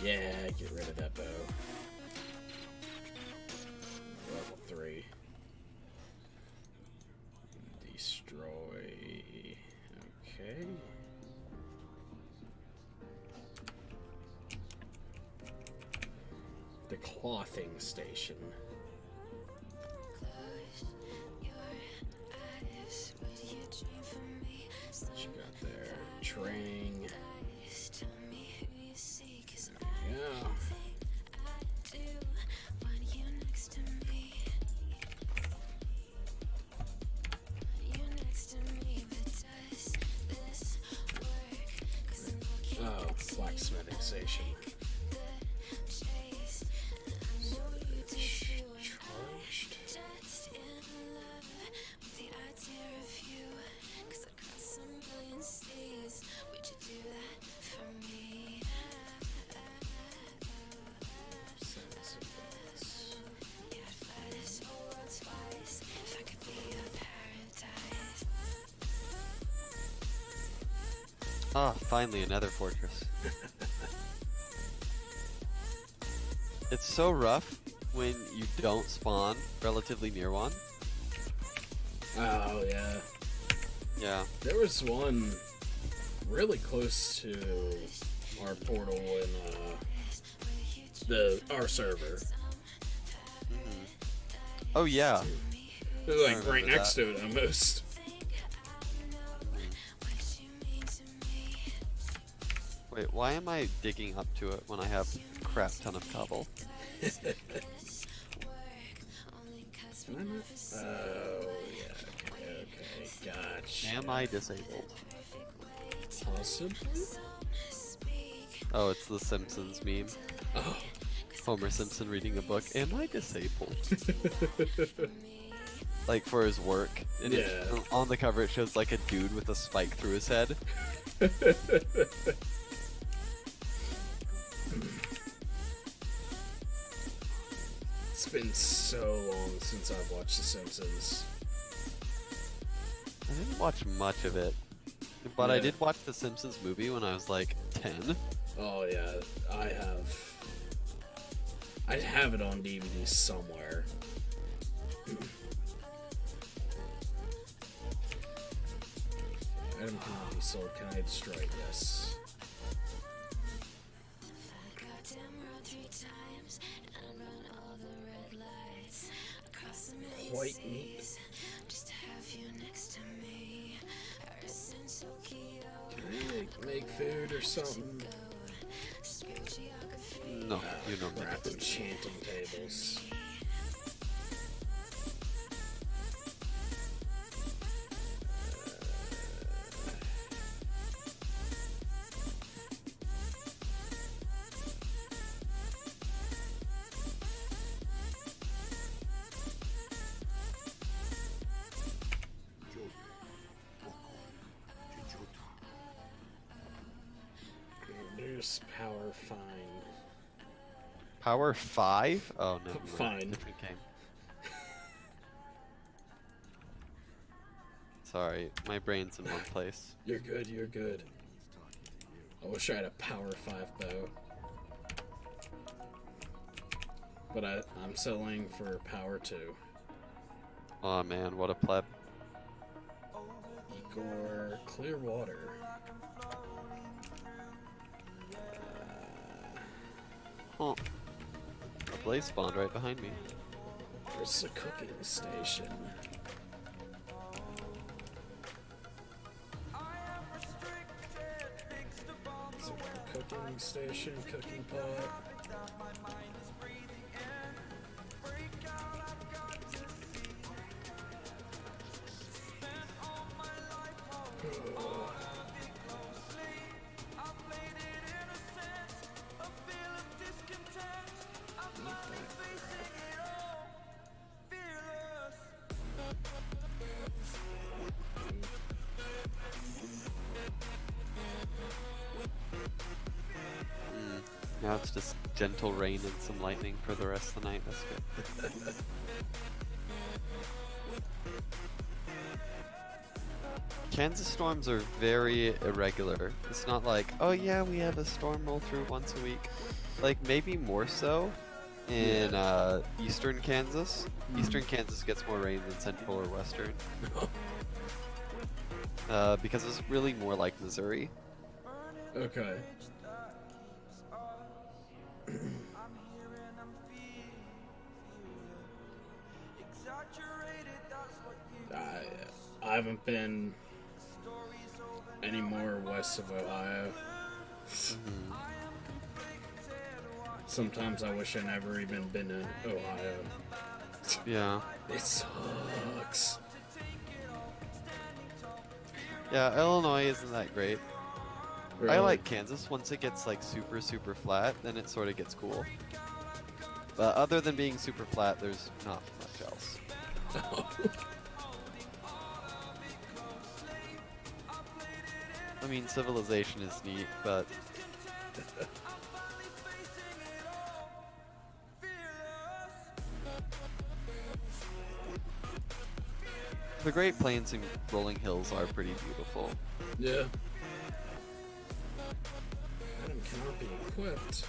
Yeah, get rid of that bow. Level 3. Destroy. Okay. The clothing station. What you got there? Training. Yeah. Oh, blacksmithing station. Charged. Sense effects. Ah, finally another fortress. It's so rough when you don't spawn relatively near one. Oh, yeah. Yeah. There was one really close to our portal in our server. Oh yeah. It was like remember right next that. to it almost. Wait, why am I digging up to it when I have a crap ton of cobble? Oh, yeah. Okay. Gotcha. Am I disabled? Possibly? Oh, it's the Simpsons meme. Oh. Homer Simpson reading a book. Am I disabled? Like for his work. And Yeah. on the cover it shows like a dude with a spike through his head. It's been so long since I've watched The Simpsons. I didn't watch much of it. But I Yeah. did watch the Simpsons movie when I was like 10. Oh yeah, I have it on DVD somewhere. Item cannot be sold. Can I destroy it? Yes. White meat. Can I make food or something? No, you don't need Crap, it. enchanting tables. There's power fine. Power 5? Oh no. Fine. Different game. Sorry, my brain's in one place. You're good, you're good. I wish I had a power 5 bow. But I'm selling for power 2. Oh man, what a pleb. Igor, clear water. Oh. A blaze spawned right behind me. There's a cooking station. Is there a cooking station, cooking pot? Now it's just gentle rain and some lightning for the rest of the night. That's good. Kansas storms are very irregular. It's not like, oh yeah, we have a storm roll through once a week. Like, maybe more so in eastern Kansas. Eastern Kansas gets more rain than central or western. Because it's really more like Missouri. Okay. I haven't been any more west of Ohio. Sometimes I wish I never even been in Ohio. Yeah. It sucks. Yeah, Illinois isn't that great. Really. I like Kansas. Once it gets like super, super flat, then it sort of gets cool. But other than being super flat, there's not much else. I mean, civilization is neat, but the Great Plains and rolling hills are pretty beautiful. Yeah. Item cannot be equipped.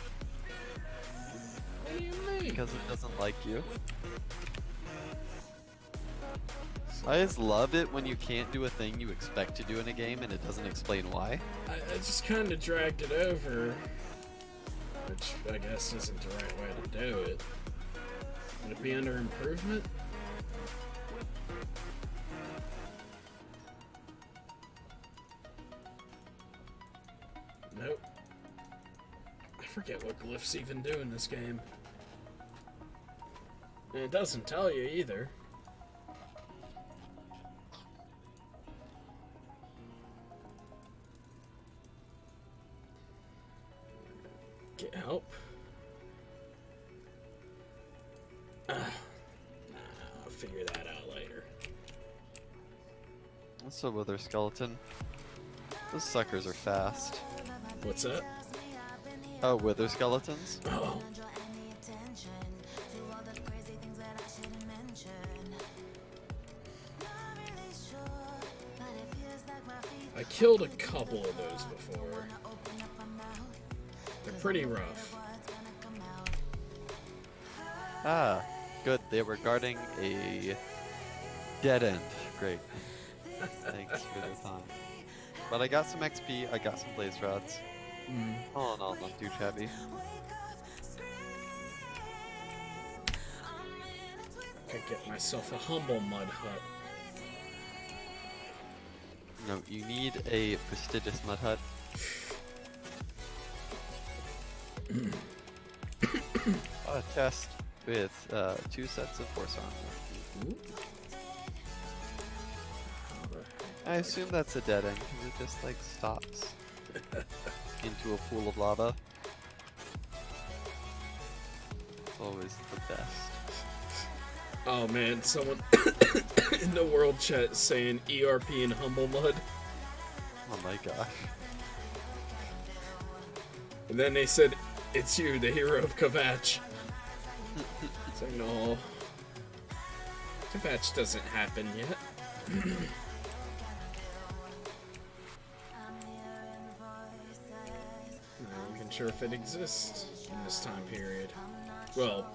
What do you mean? Because it doesn't like you. I just love it when you can't do a thing you expect to do in a game and it doesn't explain why. I just kind of dragged it over, which I guess isn't the right way to do it. Would it be under improvement? Nope. I forget what glyphs even do in this game. And it doesn't tell you either. Get help. I'll figure that out later. That's a wither skeleton. Those suckers are fast. What's that? Oh, wither skeletons? Oh. I killed a couple of those before. They're pretty rough. Ah, good. They were guarding a dead end. Great. Thanks for their time. But I got some XP, I got some blaze rods. All in all, not too shabby. Could get myself a humble mud hut. No, you need a prestigious mud hut. A chest with 2 sets of force armor. Ooh. I assume that's a dead end because it just like stops into a pool of lava. It's always the best. Oh man, someone in the world chat saying ERP and humble mud. Oh my gosh. And then they said, it's you, the hero of Kvatch. It's like, no. Kvatch doesn't happen yet. Not even sure if it exists in this time period. Well,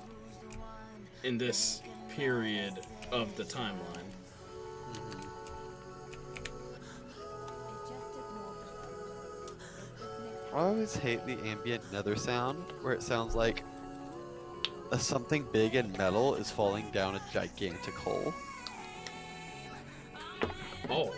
in this period of the timeline. I always hate the ambient nether sound, where it sounds like something big and metal is falling down a gigantic hole. Oh.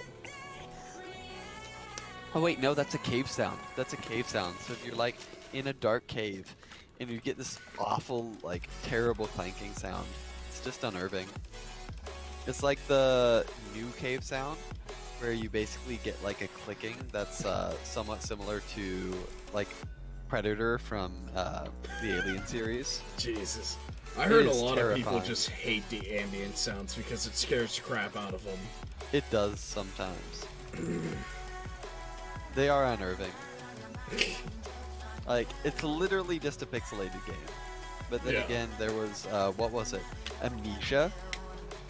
Oh wait, no, that's a cave sound. That's a cave sound. So if you're like in a dark cave and you get this awful, like terrible clanking sound, it's just unnerving. It's like the new cave sound, where you basically get like a clicking that's somewhat similar to like Predator from the Alien series. Jesus. I heard a is lot of people terrifying. just hate the ambient sounds because it scares the crap out of them. It does sometimes. They are unnerving. Like, it's literally just a pixelated game. But then Yeah. again, there was, what was it? Amnesia?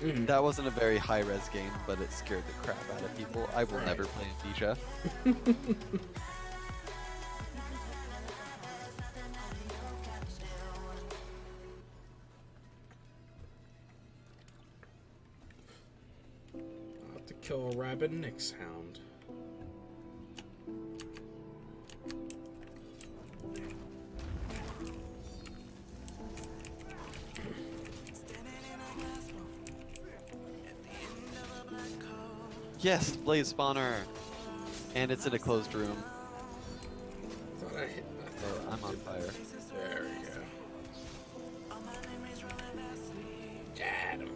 Mhm. That wasn't a very high-res game, but it scared the crap out of people. I will Right. never play Amnesia. I'll have to kill a rabid Nyx hound. Yes, Blaze Spawner! And it's in a closed room. Thought I hit. So I'm on fire. There we go. Got him.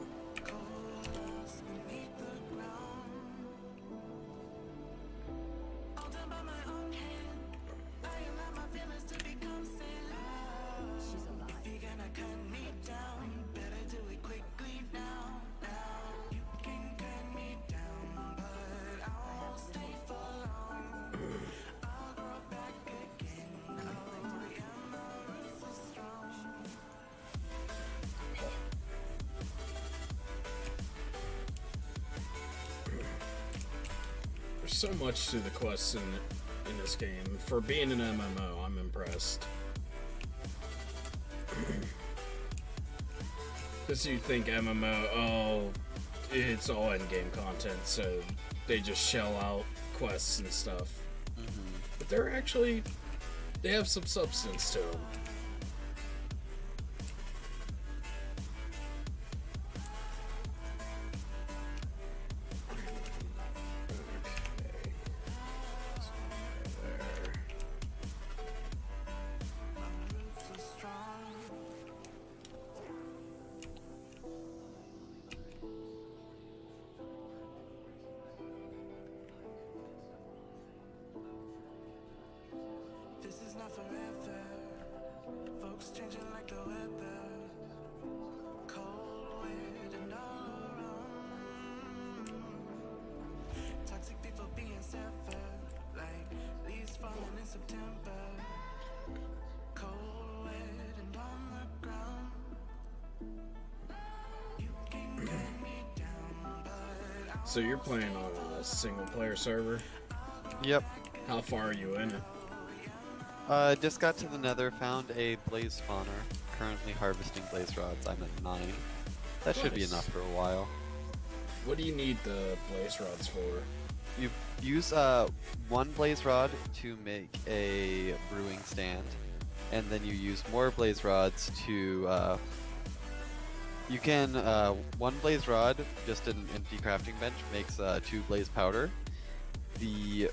There's so much to the quests in this game. For being an MMO, I'm impressed. Because you think MMO, oh, it's all in-game content, so they just shell out quests and stuff. But they're actually, they have some substance to them. This is not forever. Folks changing like the weather. Cold, weird, and all around. Toxic people being severed. Like leaves falling in September. Cold, weird, and on the ground. You can cut me down, but So you're playing on a single-player server? Yep. How far are you in it? Just got to the nether, found a blaze spawner. Currently harvesting blaze rods. I'm at 9. That should be Nice. enough for a while. What do you need the blaze rods for? You use one blaze rod to make a brewing stand, and then you use more blaze rods to. You can one blaze rod, just an empty crafting bench, makes 2 blaze powder. The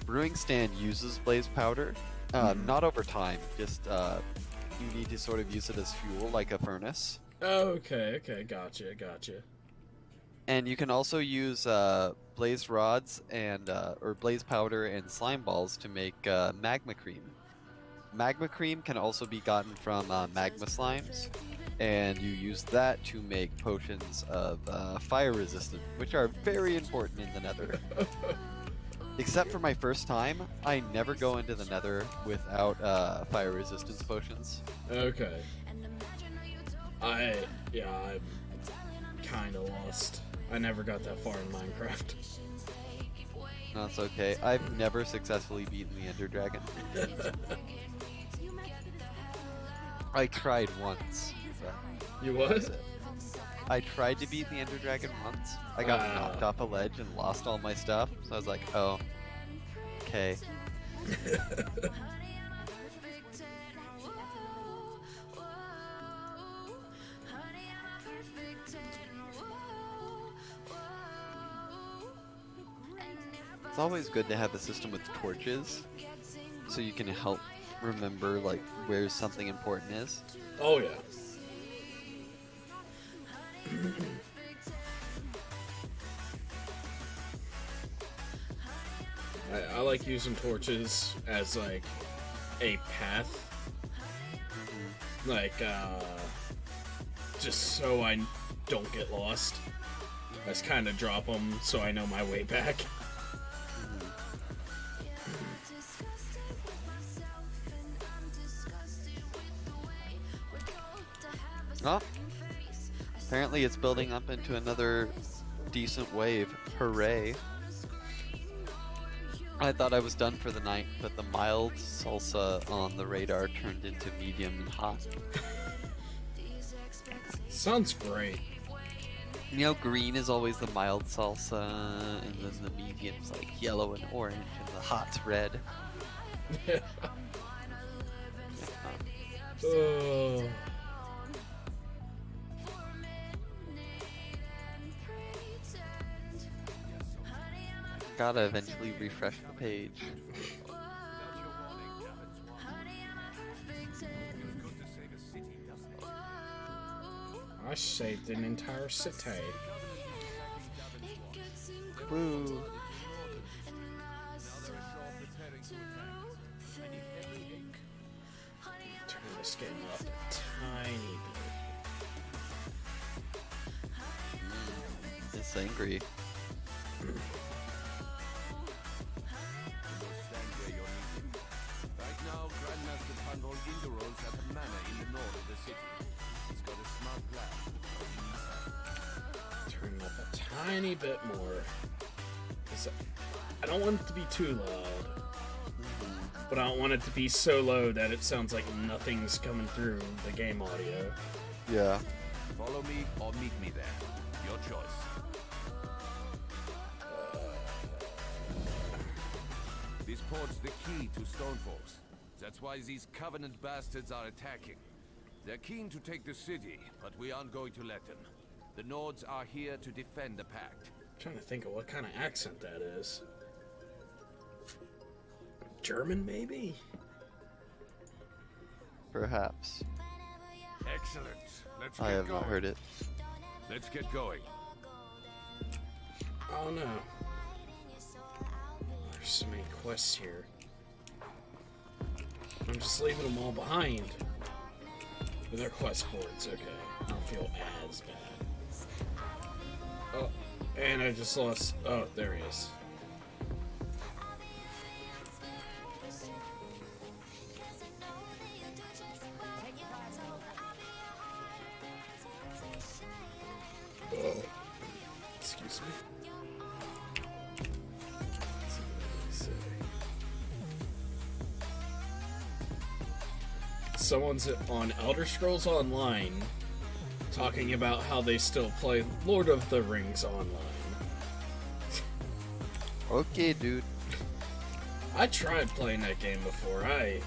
brewing stand uses blaze powder, not over time. Just you need to sort of use it as fuel, like a furnace. Oh, okay, gotcha. And you can also use blaze rods and or blaze powder and slime balls to make magma cream. Magma cream can also be gotten from magma slimes, and you use that to make potions of fire resistant, which are very important in the nether. Except for my first time, I never go into the nether without fire resistance potions. Okay. I'm kinda lost. I never got that far in Minecraft. No, it's okay. I've never successfully beaten the Ender Dragon. I tried once. but You that was what? it. I tried to beat the Ender Dragon once. I got knocked off a ledge and lost all my stuff. So I was like, oh, okay. It's always good to have a system with torches, so you can help remember like where something important is. Oh yeah. I like using torches as like a path, like just so I don't get lost. I just kind of drop them so I know my way back. Oh, apparently it's building up into another decent wave. Hooray. I thought I was done for the night, but the mild salsa on the radar turned into medium and hot. Sounds great. You know, green is always the mild salsa, and then the medium's like yellow and orange, and the hot's red. Oh. Gotta eventually refresh the page. I saved an entire city. Woo! Turn this game up a tiny bit. It's angry. Right now, Grandmaster Pandol Indorol's at a manor in the north of the city. He's got a smart plan. Turn it up a tiny bit more. 'Cause I don't want it to be too loud. But I don't want it to be so low that it sounds like nothing's coming through the game audio. Yeah. Follow me or meet me there. Your choice. This port's the key to Stoneforge. That's why these Covenant bastards are attacking. They're keen to take the city, but we aren't going to let them. The Nords are here to defend the Pact. I'm trying to think of what kind of accent that is. German, maybe? Perhaps. Excellent. Let's get I have going. not heard it. Let's get going. Oh no. There's so many quests here. I'm just leaving them all behind. But they're quest boards, okay. I don't feel as bad. Oh, and I just lost. Oh, there he is. Oh, excuse me. Someone's on Elder Scrolls Online talking about how they still play Lord of the Rings online. Okay, dude. I tried playing that game before. I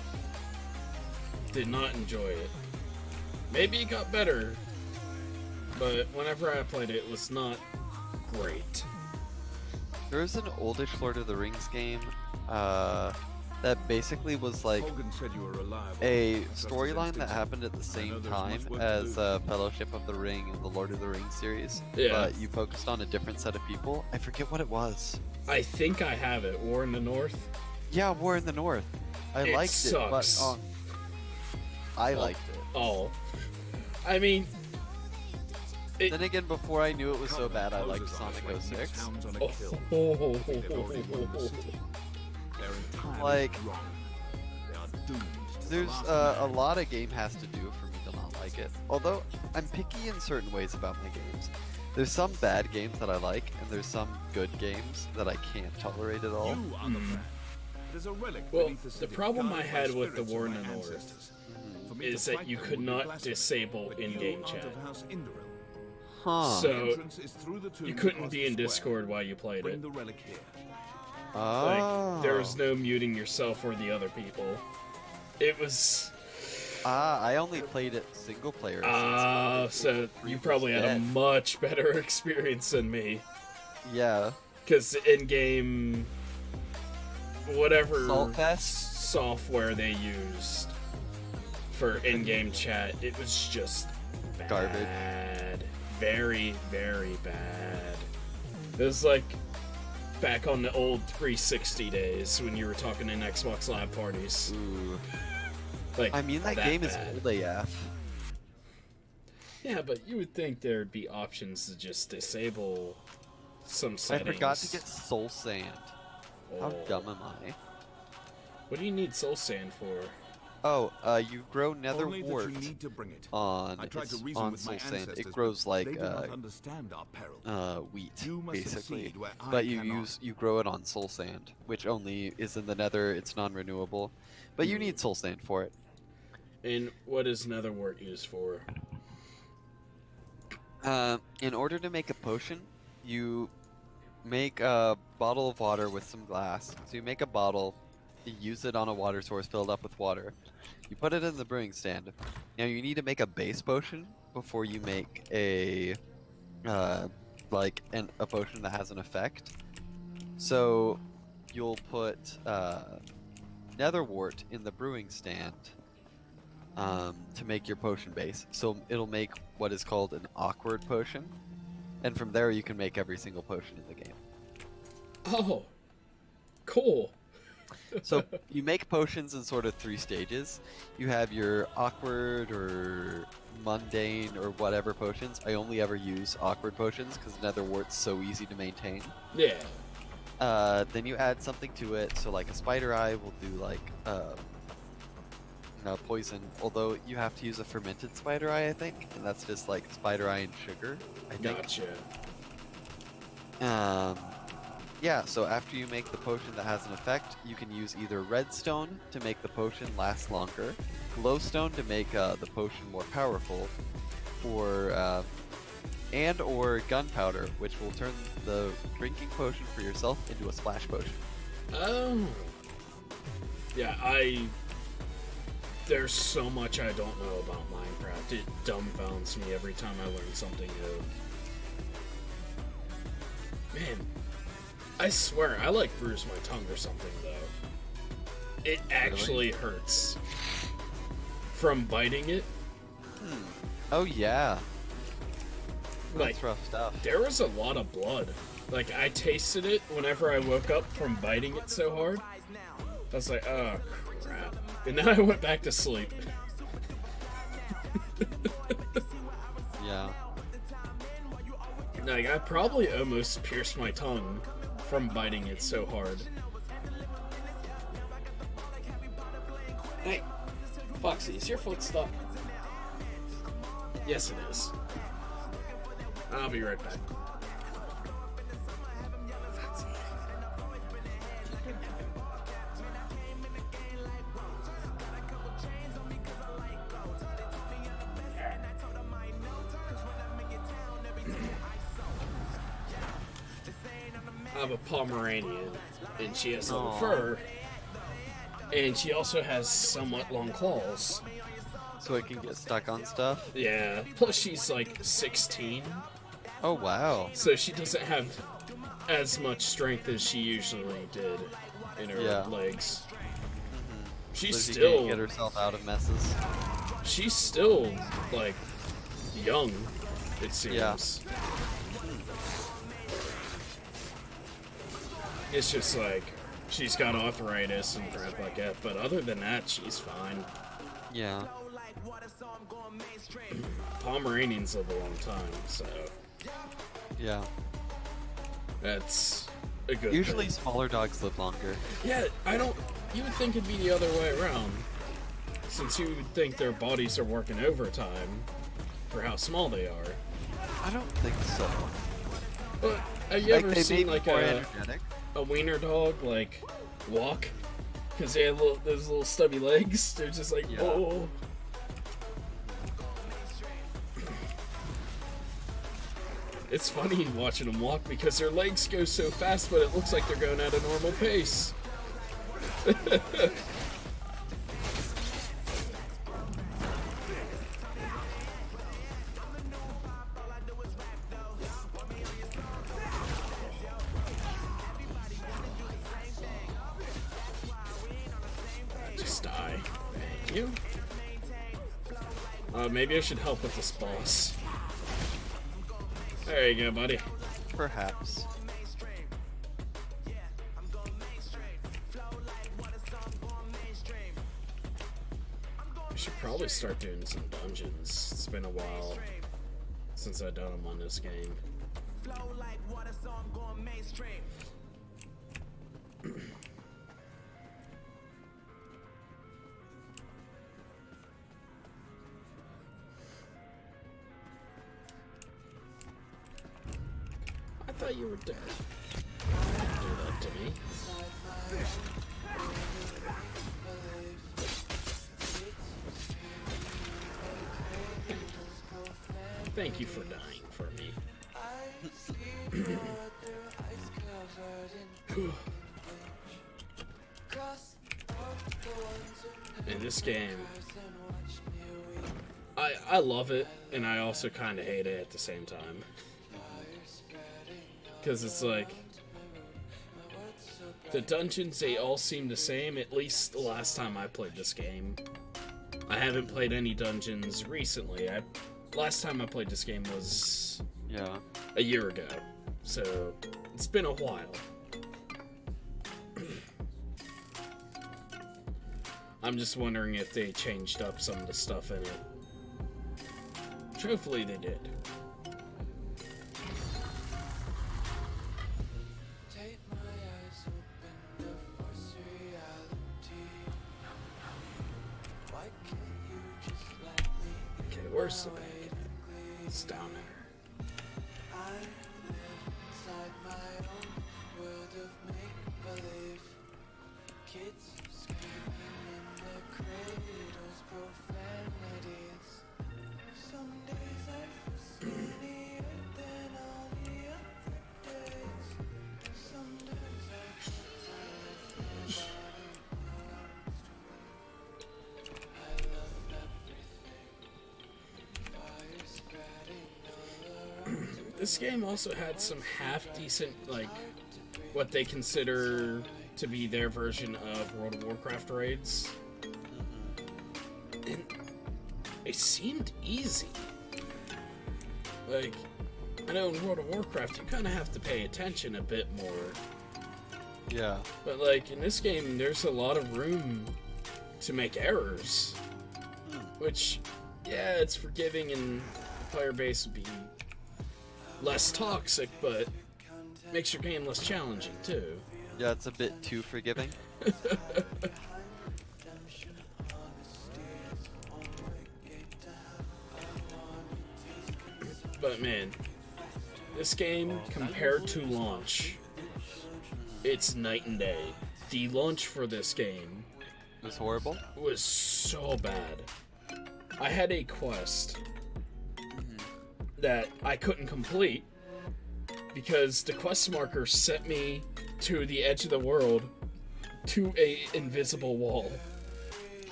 did not enjoy it. Maybe it got better, but whenever I played it, it was not great. There was an oldish Lord of the Rings game that basically was like Hogan said you were reliable. a storyline that happened at the same time as Fellowship of the Ring and the Lord of the Rings series. Yeah. But you focused on a different set of people. I forget what it was. I think I have it. War in the North. Yeah, War in the North. I It liked sucks. it, but I liked it. Oh. I mean... It, Then again, before I knew it was so bad, I liked Sonic 06. Like, there's a lot of game has to do for me to not like it. Although, I'm picky in certain ways about my games. There's some bad games that I like, and there's some good games that I can't tolerate at all. There's a relic well, beneath the city, problem I guarded by had with the spirits of War in my the North ancestors. For me is to that fight you them could would be not blasphemy. disable But in-game you chat. aren't of House Indoril. Huh. So, Entrance is through the tomb you couldn't across be the in square. Discord while you played Bring it. the relic here. Oh. Like, there was no muting yourself or the other people. It was... I only played it single player. So you probably had a much better experience than me. Yeah. Because in-game... whatever Saltfest? software they used for in-game chat, it was just bad. Garbage. Very, very bad. It was like back on the old 360 days when you were talking in Xbox Live parties. Ooh. Like, I mean, that game bad. is old AF. Yeah, but you would think there'd be options to just disable some settings. I forgot to get Soul Sand. How Oh. dumb am I? What do you need soul sand for? Oh, you grow nether Only that wart you need to bring it. on I tried to reason on with my soul sand. ancestors, It grows but like they do not understand our peril. wheat, You must basically. succeed where I But you cannot. you grow it on soul sand, which only is in the nether. It's non-renewable, but you need soul sand for it. And what is netherwort used for? In order to make a potion, you make a bottle of water with some glass. So you make a bottle, you use it on a water source filled up with water. You put it in the brewing stand. Now you need to make a base potion before you make a a potion that has an effect. So you'll put netherwort in the brewing stand to make your potion base. So it'll make what is called an awkward potion. And from there you can make every single potion in the game. Oh, cool. So you make potions in sort of 3 stages. You have your awkward or mundane or whatever potions. I only ever use awkward potions because netherwort's so easy to maintain. Yeah. Then you add something to it. So like a spider eye will do like poison. Although you have to use a fermented spider eye, I think, and that's just like spider eye and sugar. I think. Gotcha. Yeah, so after you make the potion that has an effect, you can use either redstone to make the potion last longer, glowstone to make the potion more powerful, or gunpowder, which will turn the drinking potion for yourself into a splash potion. Oh. Yeah, there's so much I don't know about Minecraft. It dumbfounds me every time I learn something new. Man, I swear, I like bruise my tongue or something, though. It actually hurts. From biting it. Oh yeah. Like, That's rough stuff. there was a lot of blood. Like, I tasted it whenever I woke up from biting it so hard. I was like, oh, crap. And then I went back to sleep. Yeah. Like, I probably almost pierced my tongue from biting it so hard. Hey, Foxy, is your foot stuck? Yes, it is. I'll be right back. I have a Pomeranian, and she has little Aw. fur, and she also has somewhat long claws. So it can get stuck on stuff? Yeah, plus she's like 16, Oh wow. so she doesn't have as much strength as she usually did in her Yeah. legs. She's So she still, can't get herself out of messes. she's still, like, young, it seems. Yeah. It's just like, she's got arthritis and crap like that, but other than that, she's fine. Yeah. Pomeranians live a long time, so Yeah. that's a good Usually thing. smaller dogs live longer. Yeah, you would think it'd be the other way around, since you would think their bodies are working overtime for how small they are. I don't think so. But have you Like ever they seen may be like more a energetic. wiener dog like walk? Because they have those little stubby legs. They're just like, Yeah. oh. It's funny watching them walk because their legs go so fast, but it looks like they're going at a normal pace. Just die. Thank you. Maybe I should help with this boss. There you go, buddy. Perhaps. I should probably start doing some dungeons. It's been a while since I've done them on this game. I thought you were dead. Don't do that to me. Thank you for dying for me. In this game, I love it, and I also kind of hate it at the same time. Because it's like, the dungeons, they all seem the same, at least the last time I played this game. I haven't played any dungeons recently. Last time I played this game was a year ago, so it's been a while. I'm just wondering if they changed up some of the stuff in it. Which hopefully they did. Okay, where's the bag? It's down there. This game also had some half-decent, like, what they consider to be their version of World of Warcraft raids. And it seemed easy. Like, I know in World of Warcraft you kind of have to pay attention a bit more. Yeah. But, like, in this game, there's a lot of room to make errors. Which, yeah, it's forgiving and the player base would be less toxic, but makes your game less challenging too. Yeah, it's a bit too forgiving. But man, this game compared to launch, it's night and day. The launch for this game It was horrible. was so bad. I had a quest that I couldn't complete because the quest marker sent me to the edge of the world to a invisible wall.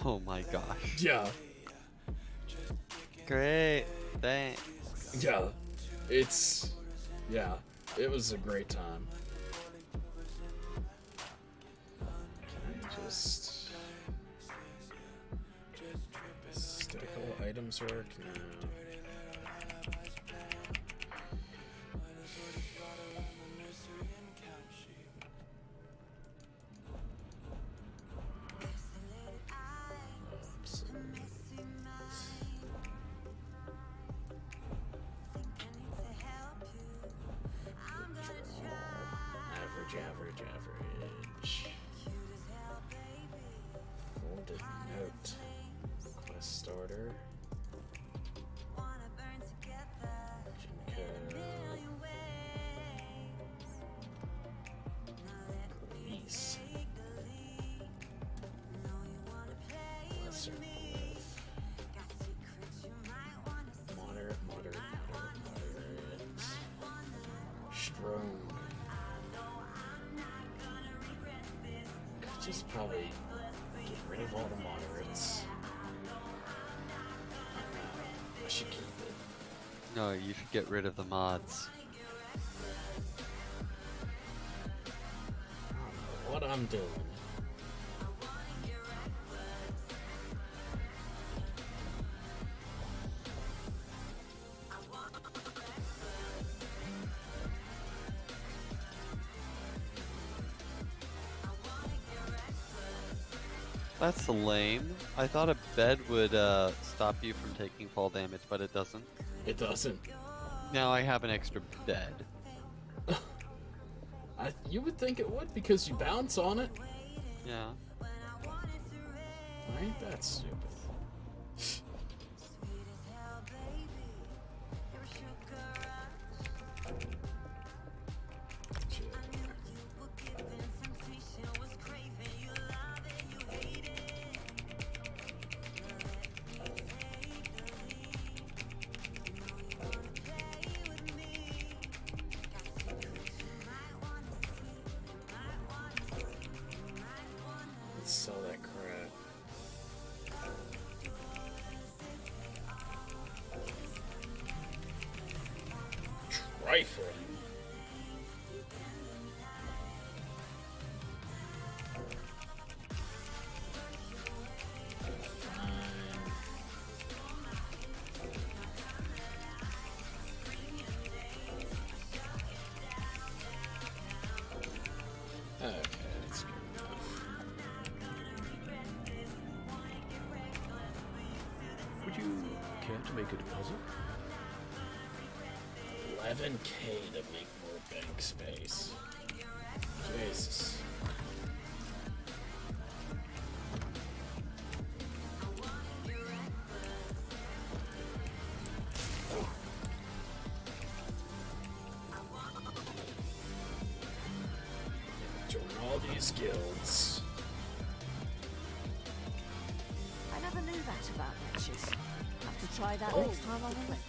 Oh my gosh. Yeah, Great. Thanks. yeah, it was a great time. Can I just statical items work? No. Average. Folded note. Quest starter. Police. Lesser glyph. Moderate. just probably get rid of all the moderates. I should keep it. No, you should get rid of the mods. I don't know what I'm doing. That's lame. I thought a bed would stop you from taking fall damage, but it doesn't. It doesn't. Now I have an extra bed. You would think it would because you bounce on it. Yeah. Ain't that stupid? Let's sell that crap. Trifle. Okay, that's good enough. Would you care to make a deposit? 11K to make more bank space. Jesus. Join all these guilds. I never knew that about witches. Have to try that next time I'm in it.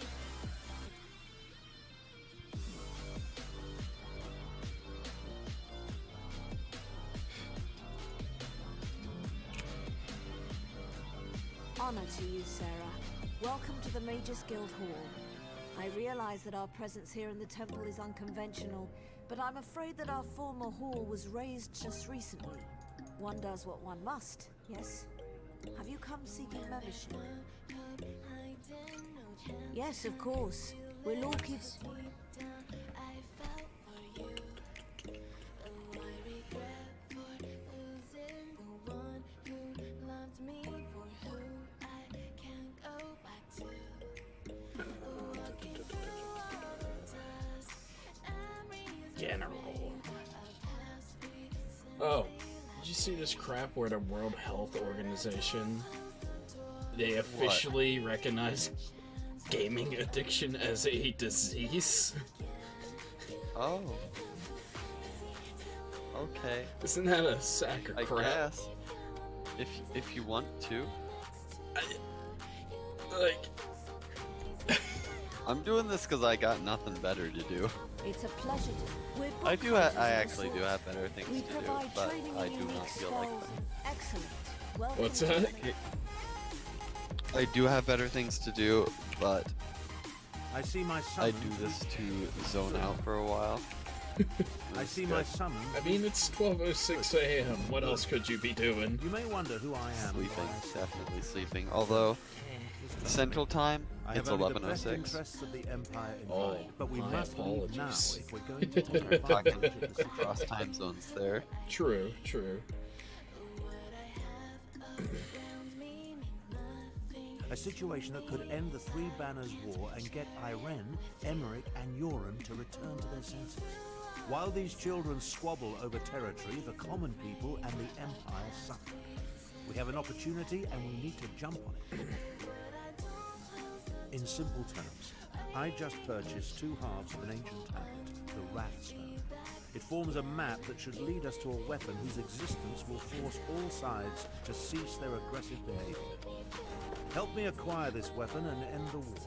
Honor to you, Sarah. Welcome to the Mages Guild Hall. I realize that our presence here in the temple is unconventional, but I'm afraid that our former hall was razed just recently. One does what one must, yes? Have you come seeking membership? Yes, of course. We'll all keep... General. Oh, did you see this crap where the World Health Organization, they officially recognize gaming addiction as a disease? Oh. Okay. Isn't that a sack of I crap? guess. If you want to. I'm doing this because I got nothing better to do. It's a pleasure to... We're I do. bookkeepers I of actually do sorts. have better things We to do, provide but training I in do unique not feel like spells. them. Excellent. Welcome What's to that? I do have better things to do, but I see my I summons. do this to zone out for a while. I see my summons. I mean, it's 12:06 a.m. What else could you be doing? You may wonder who I am. Sleeping, why I say definitely sleeping. Although Central Time, I it's have only the best 11:06. interests of the Empire in Oh, mind, but we my must leave now apologies. if we're going to take We're advantage talking of the situation. across time zones there. True, true. A situation that could end the Three Banners War and get Irene, Emmerich, and Yoram to return to their senses. While these children squabble over territory, the common people and the Empire suffer. We have an opportunity and we need to jump on it. In simple terms, I just purchased 2 halves of an ancient tablet, the Wrathstone. It forms a map that should lead us to a weapon whose existence will force all sides to cease their aggressive behavior. Help me acquire this weapon and end the war.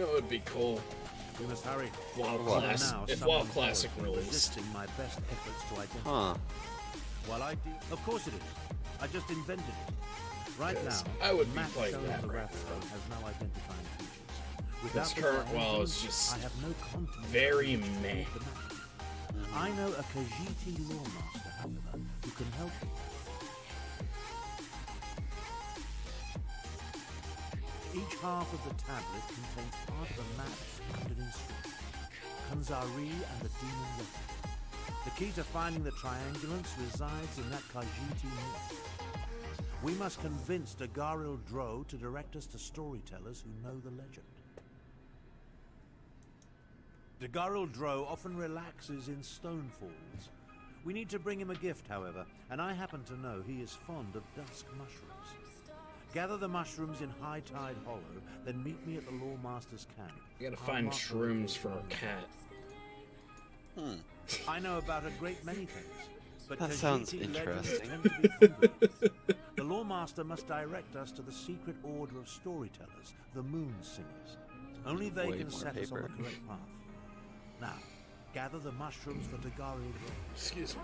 That would be cool. We must hurry. WoW What? Class. Now, If someone WoW Classic follows me, released. resisting my best efforts to identify. Huh. While I do, of course it is. I just invented it. Right Yes, now, I would the be map playing showing that the right Rathstone now. has no identifying features. This the current WoW is triangles, just I have no content very to read meh. the map. I know a Khajiiti lawmaster, however, who can help you. Each half of the tablet contains part of a map and an instrument. Kanzari and the demon weapon. The key to finding the triangulants resides in that Khajiiti myth. We must convince Dagoril Dro to direct us to storytellers who know the legend. Dagoril Dro often relaxes in stone falls. We need to bring him a gift, however, and I happen to know he is fond of dusk mushrooms. Gather the mushrooms in High Tide Hollow, then meet me at the Lawmaster's camp. You gotta I'll find mark the shrooms for location our on cat. I know about a great many things, but That sounds Khajiiti legends interesting. tend to be fundamental. The Lawmaster must direct us to the secret order of storytellers, the Moon Singers. Only they Way can more set us on paper. the correct path. Now, gather the mushrooms for Dagoril Dro. Excuse me.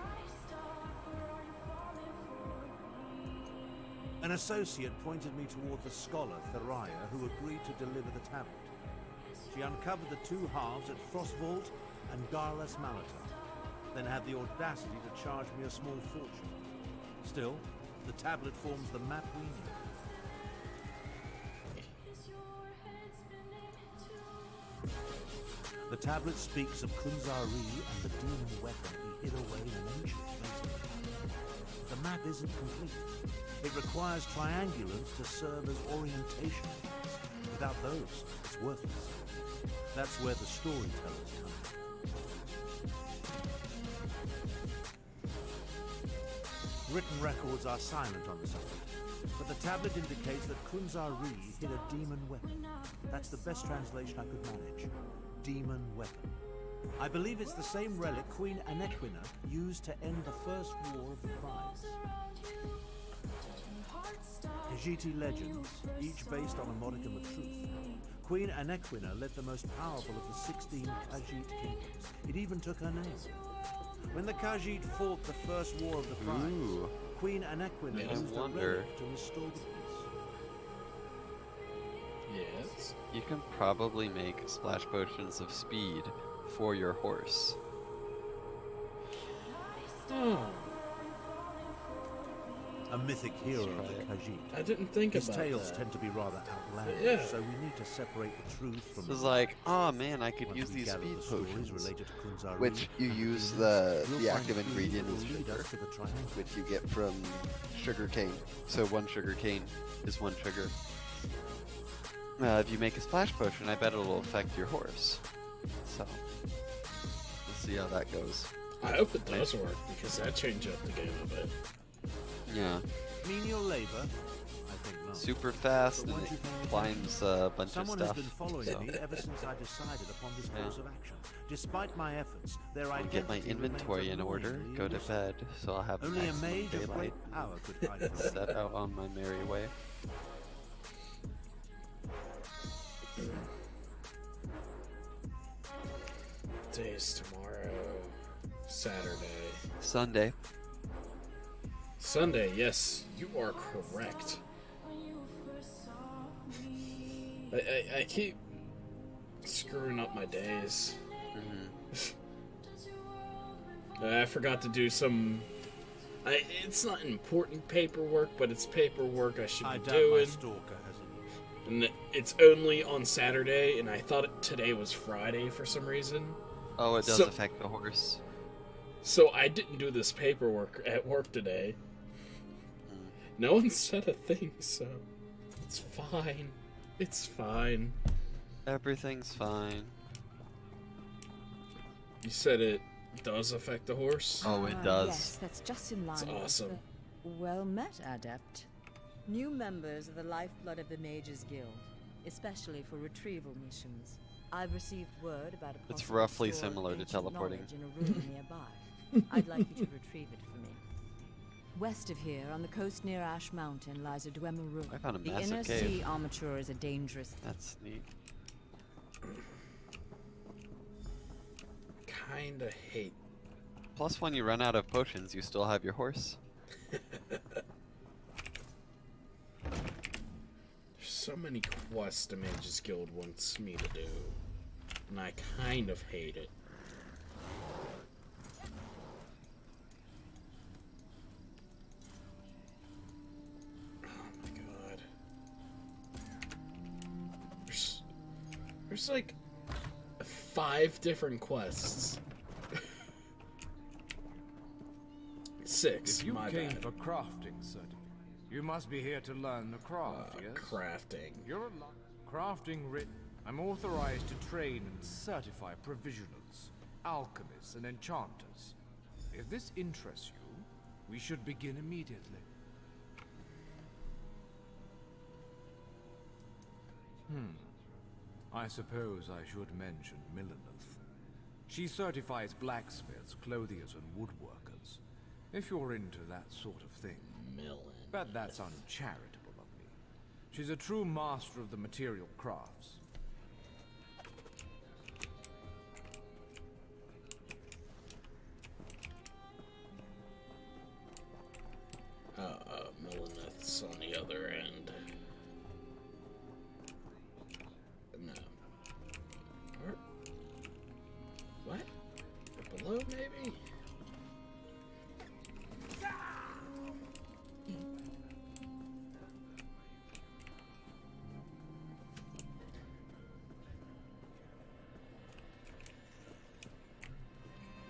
An associate pointed me toward the scholar, Theriah, who agreed to deliver the tablet. She uncovered the two halves at Frostvault and Garlas Malata, then had the audacity to charge me a small fortune. Still, the tablet forms the map we need. The tablet speaks of Kunzari and the demon weapon he hid away in an ancient place. The map isn't complete. It requires triangulants to serve as orientation points. Without those, it's worthless. That's where the storytellers come in. Written records are silent on the subject, but the tablet indicates that Kunzari hid a demon weapon. That's the best translation I could manage. Demon weapon. I believe it's the same relic Queen Anequina used to end the First War of the Prides. Khajiiti legends, each based on a modicum of truth. Queen Anequina led the most powerful of the 16 Khajiit kingdoms. It even took her name. When the Khajiit fought the First War of the Prides, Ooh. Queen Anequina Yeah, I used a wonder. relic to restore the peace. Yes. You can probably make splash potions of speed for your horse. Oh, A mythic hero of Let's the try Khajiit. I didn't think His about tales that. tend to be rather outlandish, Yeah. so we need to separate the truth from This is the like, oh man, I could Once use we these gather speed the stories potions. related to Kunzari Which you and use demons, the we'll active find clues ingredient that is will lead sugar, us to the triangle. which you get from sugarcane. So one sugar cane is one sugar. If you make a splash potion, I bet it'll affect your horse. So, let's see how that goes. I hope it does work, because that changed up the game a bit. Yeah, Menial labor? I think not. super fast But and once it you pay climbs a bunch Someone of has stuff. been following so. me ever since I decided upon this Yeah. course of action. Despite my efforts, their I'll identity get my inventory in remains order, annoyingly go to elusive. bed, so I'll have Only a maximum mage of daylight. great power could hide from me. Set out on my merry way. Today's tomorrow. Saturday. Sunday. Sunday, yes, you are correct. I keep screwing up my days. I forgot to do some. It's not important paperwork, but it's paperwork I should I be doubt my doing. stalker has it. And it's only on Saturday, and I thought today was Friday for some reason. Oh, it does So- affect the horse. So I didn't do this paperwork at work today. No one said a thing, so it's fine. It's fine. Everything's fine. You said it does affect the horse? Oh, it Ah, does. Yes, that's just in line. It's with awesome. the- Well met, Adept. New members are the lifeblood of the Mages Guild, especially for retrieval missions. I've received word about a It's possible roughly store of similar to ancient teleporting. knowledge in a room nearby. I'd like you to retrieve it for me. West of here, on the coast near Ash Mountain, lies a Dwemer ruin. I found a The massive inner cave. sea armature is a dangerous. That's neat. Kinda hate. Plus, when you run out of potions, you still have your horse. There's so many quests the Mages Guild wants me to do, and I kind of hate it. Oh my god. There's like 5 different quests. 6, If you my came bad. for crafting certificate, you must be here to learn the craft, yes? Crafting. You're a crafting written. I'm authorized to train and certify provisionals, alchemists, and enchanters. If this interests you, we should begin immediately. I suppose I should mention Millineth. She certifies blacksmiths, clothiers, and woodworkers. If you're into that sort of thing. But that's uncharitable of me. She's a true master of the material crafts. Millineth's on the other end. No. Or, what? Below, maybe?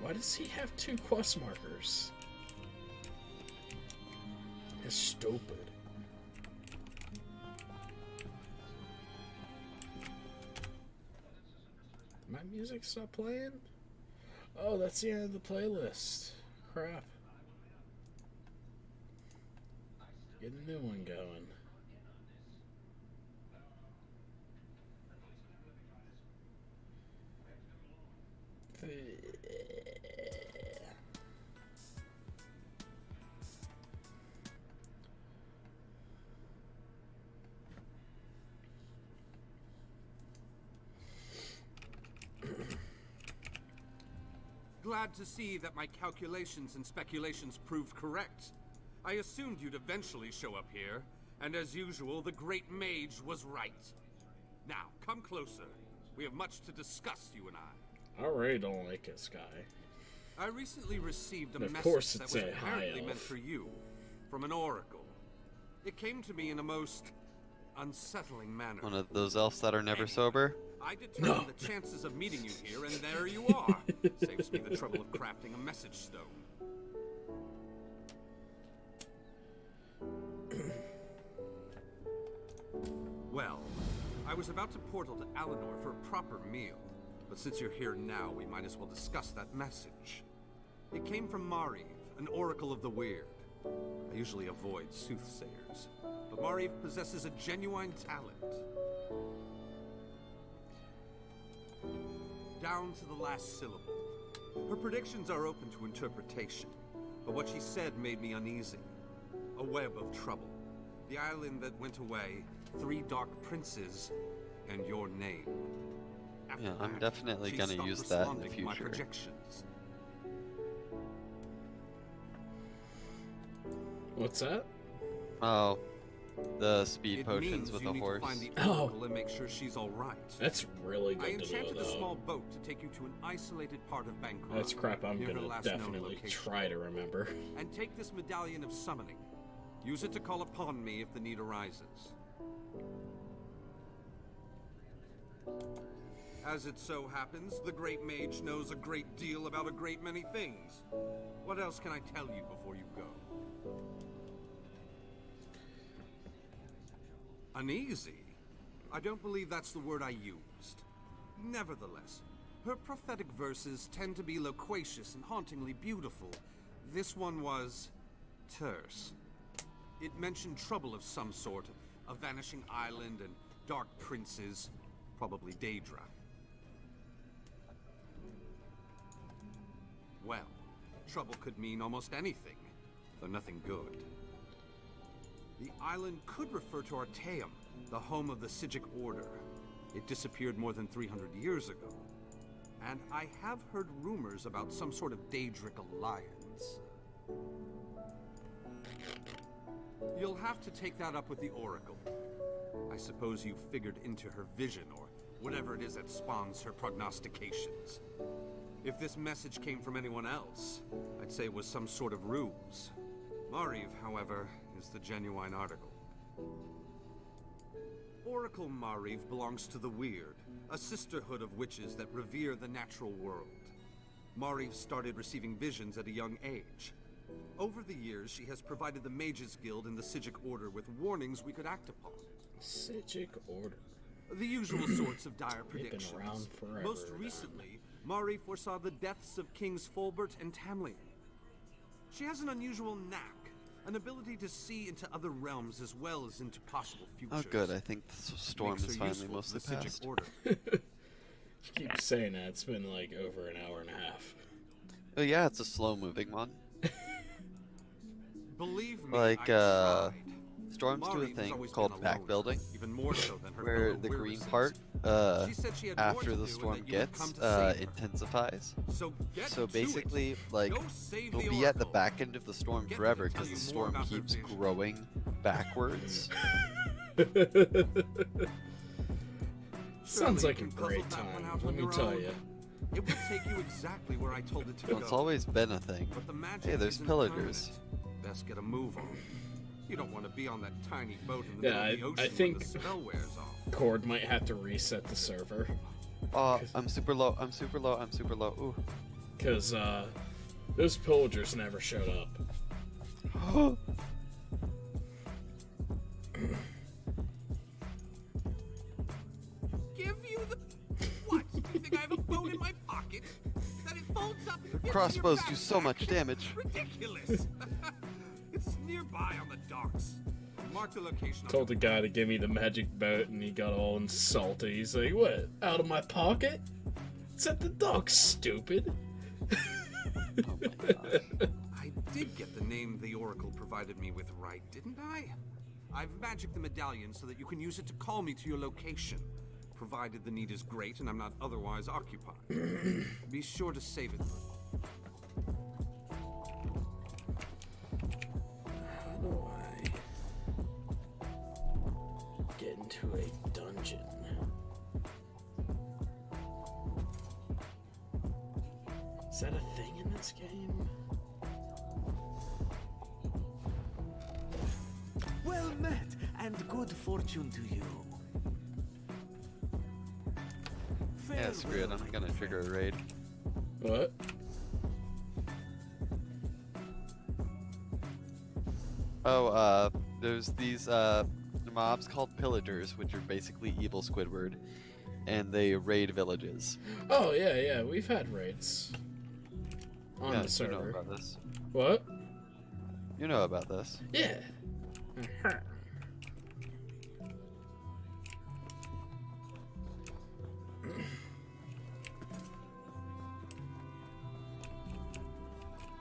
Why does he have 2 quest markers? It's stupid. My music's not playing? Oh, that's the end of the playlist. Crap. Get a new one going. Glad to see that my calculations and speculations proved correct. I assumed you'd eventually show up here, and as usual, the Great Mage was right. Now, come closer. We have much to discuss, you and I. I really don't like this guy. I recently received a And of message course that it's was a high apparently elf. meant for you, from an oracle. It came to me in a most unsettling manner. One of those elves that are never sober. I determined the chances of meeting you here, and there you are. Saves me the trouble of crafting a message stone. Well, I was about to portal to Alinor for a proper meal, but since you're here now, we might as well discuss that message. It came from Mariv, an oracle of the weird. I usually avoid soothsayers, but Mariv possesses a genuine talent. Down to the last syllable. Her predictions are open to interpretation, but what she said made me uneasy. A web of trouble. The island that went away, 3 dark princes, and your name. After Yeah, I'm that, definitely she gonna stopped use that in the responding to my future. projections. What's that? Oh, the speed It potions means with you the need horse. to find the Oh. oracle and make sure she's all right. That's really I good to know, enchanted a though. small boat to take you to an isolated part of Bangkok. That's crap I'm near her gonna last known definitely location. try to remember. And take this medallion of summoning. Use it to call upon me if the need arises. As it so happens, the Great Mage knows a great deal about a great many things. What else can I tell you before you go? Uneasy? I don't believe that's the word I used. Nevertheless, her prophetic verses tend to be loquacious and hauntingly beautiful. This one was terse. It mentioned trouble of some sort, a vanishing island and dark princes, probably Daedra. Well, trouble could mean almost anything, though nothing good. The island could refer to Artaeum, the home of the Sigic Order. It disappeared more than 300 years ago. And I have heard rumors about some sort of Daedric alliance. You'll have to take that up with the Oracle. I suppose you figured into her vision, or whatever it is that spawns her prognostications. If this message came from anyone else, I'd say it was some sort of ruse. Mariv, however, is the genuine article. Oracle Mariv belongs to the Weird, a sisterhood of witches that revere the natural world. Mariv started receiving visions at a young age. Over the years, she has provided the Mages Guild and the Psijic Order with warnings we could act upon. Psijic Order. The usual sorts of dire They've been predictions. around forever, Most then. recently, Mari foresaw the deaths of Kings Fulbert and Tamlin. She has an unusual knack, an ability to see into other realms as well as into possible futures. Oh good, I think the storm Makes is her finally useful to mostly the Psijic past. Order. You keep saying that. It's been like over an hour and a half. Oh yeah, it's a slow-moving one. Believe me, Like, I tried. Storms do a Mari has thing always called been a loner, backbuilding, even more so than her where fellow the green Wyrisids. part, She said she had more after to the do and storm that you would come gets, to save her. intensifies. So get So to basically, it. like, Go save you'll the be at the Oracle. back end of the storm Get them forever to tell because the you more storm about her keeps vision. growing backwards. Sounds Surely like a you can puzzle great that one time, out let on me your tell own. you. It will take you exactly where I told it to Well, go. it's always been a thing. But the magic Hey, there's isn't pillagers. permanent. Best get a move on. You don't want to be on that tiny boat in the Yeah, middle of the I ocean think when the spell wears off. Cord might have to reset the server. Oh, I'm super low, I'm super low, I'm super low. Ooh. Because, those pillagers never showed up. Give you the... What? You think I have a boat in my pocket? That it folds up and fits in your Crossbows do so backpack? much damage. Ridiculous! It's nearby on the docks. Mark the location on Told the guy to give me the magic boat and he got all insulted. He's like, what? Out of my pocket? It's at the dock, stupid. Oh my gosh. I did get the name the Oracle provided me with right, didn't I? I've magicked the medallion so that you can use it to call me to your location, provided the need is great and I'm not otherwise occupied. Be sure to save it. How do I get into a dungeon? Is that a thing in this game? Well met, and good fortune to you. Yeah, screw it, I'm gonna trigger a raid. What? Oh, there's these, mobs called pillagers, which are basically evil Squidward, and they raid villages. Oh, yeah, we've had raids. On Yeah, the server. You know about this. What? You know about this. Yeah.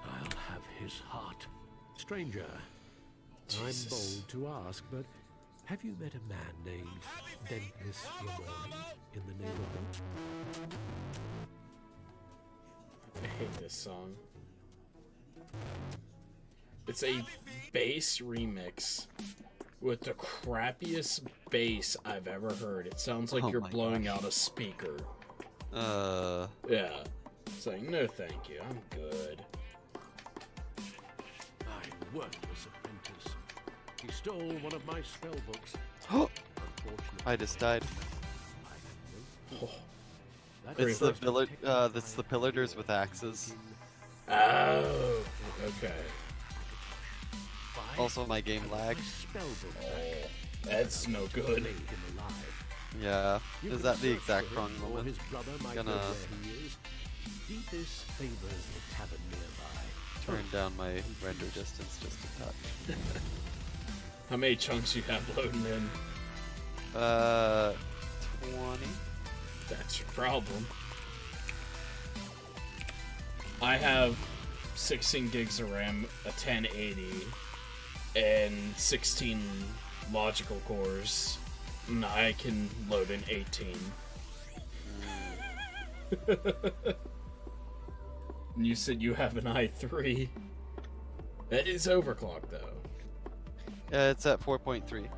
I'll have his heart. Stranger, Jesus. I'm bold to ask, but have you met a man named Dennis Ramon in the neighborhood? I hate this song. It's a bass remix with the crappiest bass I've ever heard. It sounds like Oh you're my blowing gosh. out a speaker. Yeah. It's like, no thank you, I'm good. I'm worthless apprentice. He stole one of my spell books. Oh, Unfortunately, I just died. Oh, that It's is the first that's the pillagers with axes. oh okay. Also, my game lagged. spell book Oh, that's no good. made him alive. Yeah. You Is can that the search exact for wrong him, or moment? his brother might Gonna- know where he is. Deepest favors the tavern nearby. Turn down my render distance just a touch. How many chunks you have loading in? 20. That's your problem. I have 16 gigs of RAM, a 1080, and 16 logical cores. And I can load an 18. And you said you have an i3. That is overclocked, though. It's at 4.3.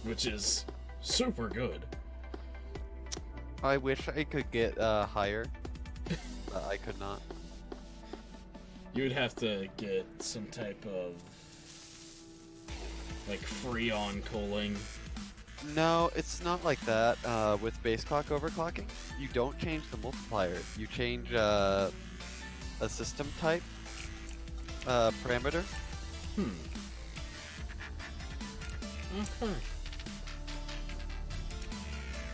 Which is super good. I wish I could get higher. I could not. You would have to get some type of like Freon cooling. No, it's not like that. With base clock overclocking, you don't change the multiplier. You change a system type parameter. Okay.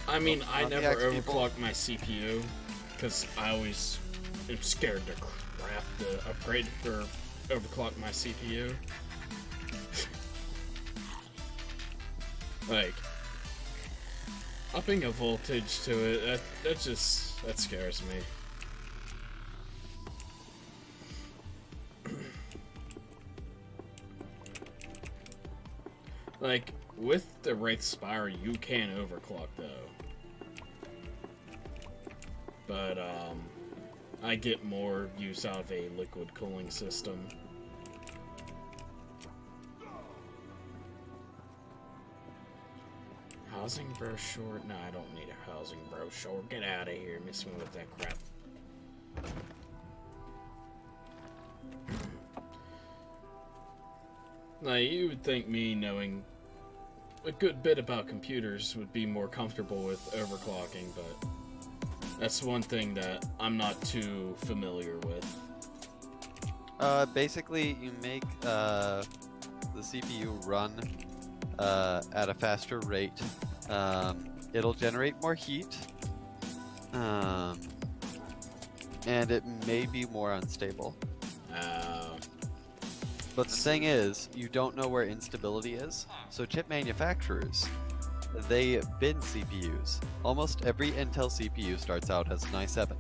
I mean, I never overclock people. my CPU because I always am scared to crap to upgrade or overclock my CPU. Like, upping a voltage to it, that scares me. Like, with the Wraith Spire, you can overclock, though. But, I get more use out of a liquid cooling system. Housing brochure? No, I don't need a housing brochure. Get out of here, messing with that crap. Now, you would think me knowing a good bit about computers would be more comfortable with overclocking, but that's one thing that I'm not too familiar with. Basically, you make the CPU run at a faster rate. It'll generate more heat, and it may be more unstable. But the thing is, you don't know where instability is, so chip manufacturers, they bin CPUs. Almost every Intel CPU starts out as an i7.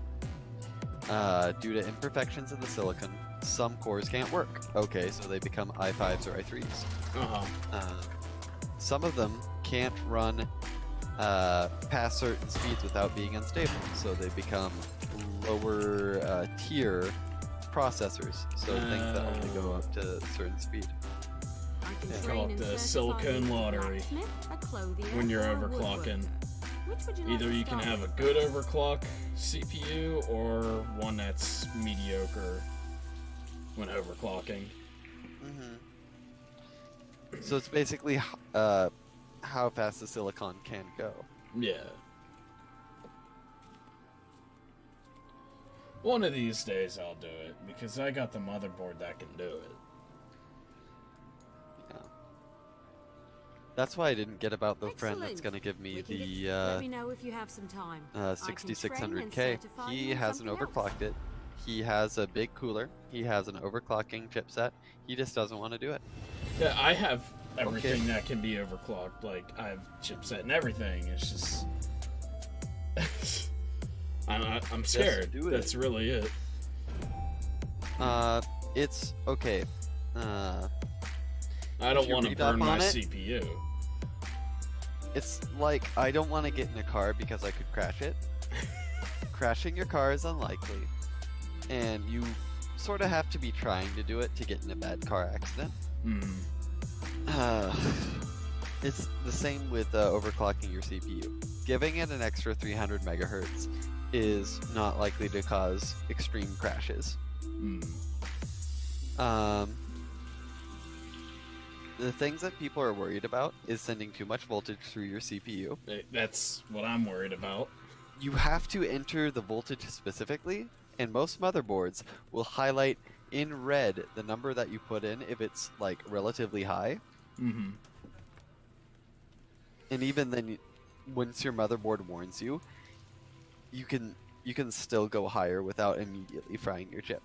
Due to imperfections in the silicon, some cores can't work. Okay, so they become i5s or i3s. Some of them can't run past certain speeds without being unstable, so they become lower tier processors, so things that only go up to a certain speed. They call it the silicon lottery when you're overclocking. Either you can have a good overclock CPU or one that's mediocre when overclocking. So it's basically how fast the silicon can go. Yeah. One of these days I'll do it, because I got the motherboard that can do it. Yeah. That's why I didn't get about the friend that's going to give me the Let me know if you have some time. 6600K. He hasn't overclocked it. He has a big cooler. He has an overclocking chipset. He just doesn't want to do it. Yeah, I have everything that can be overclocked. Like, I have chipset and everything. It's just... I'm scared. That's really it. It's okay. I don't want to burn my CPU. It's like, I don't want to get in a car because I could crash it. Crashing your car is unlikely. And you sort of have to be trying to do it to get in a bad car accident. It's the same with overclocking your CPU. Giving it an extra 300 megahertz is not likely to cause extreme crashes. The things that people are worried about is sending too much voltage through your CPU. That's what I'm worried about. You have to enter the voltage specifically, and most motherboards will highlight in red the number that you put in if it's like relatively high. And even then, once your motherboard warns you, you can still go higher without immediately frying your chip.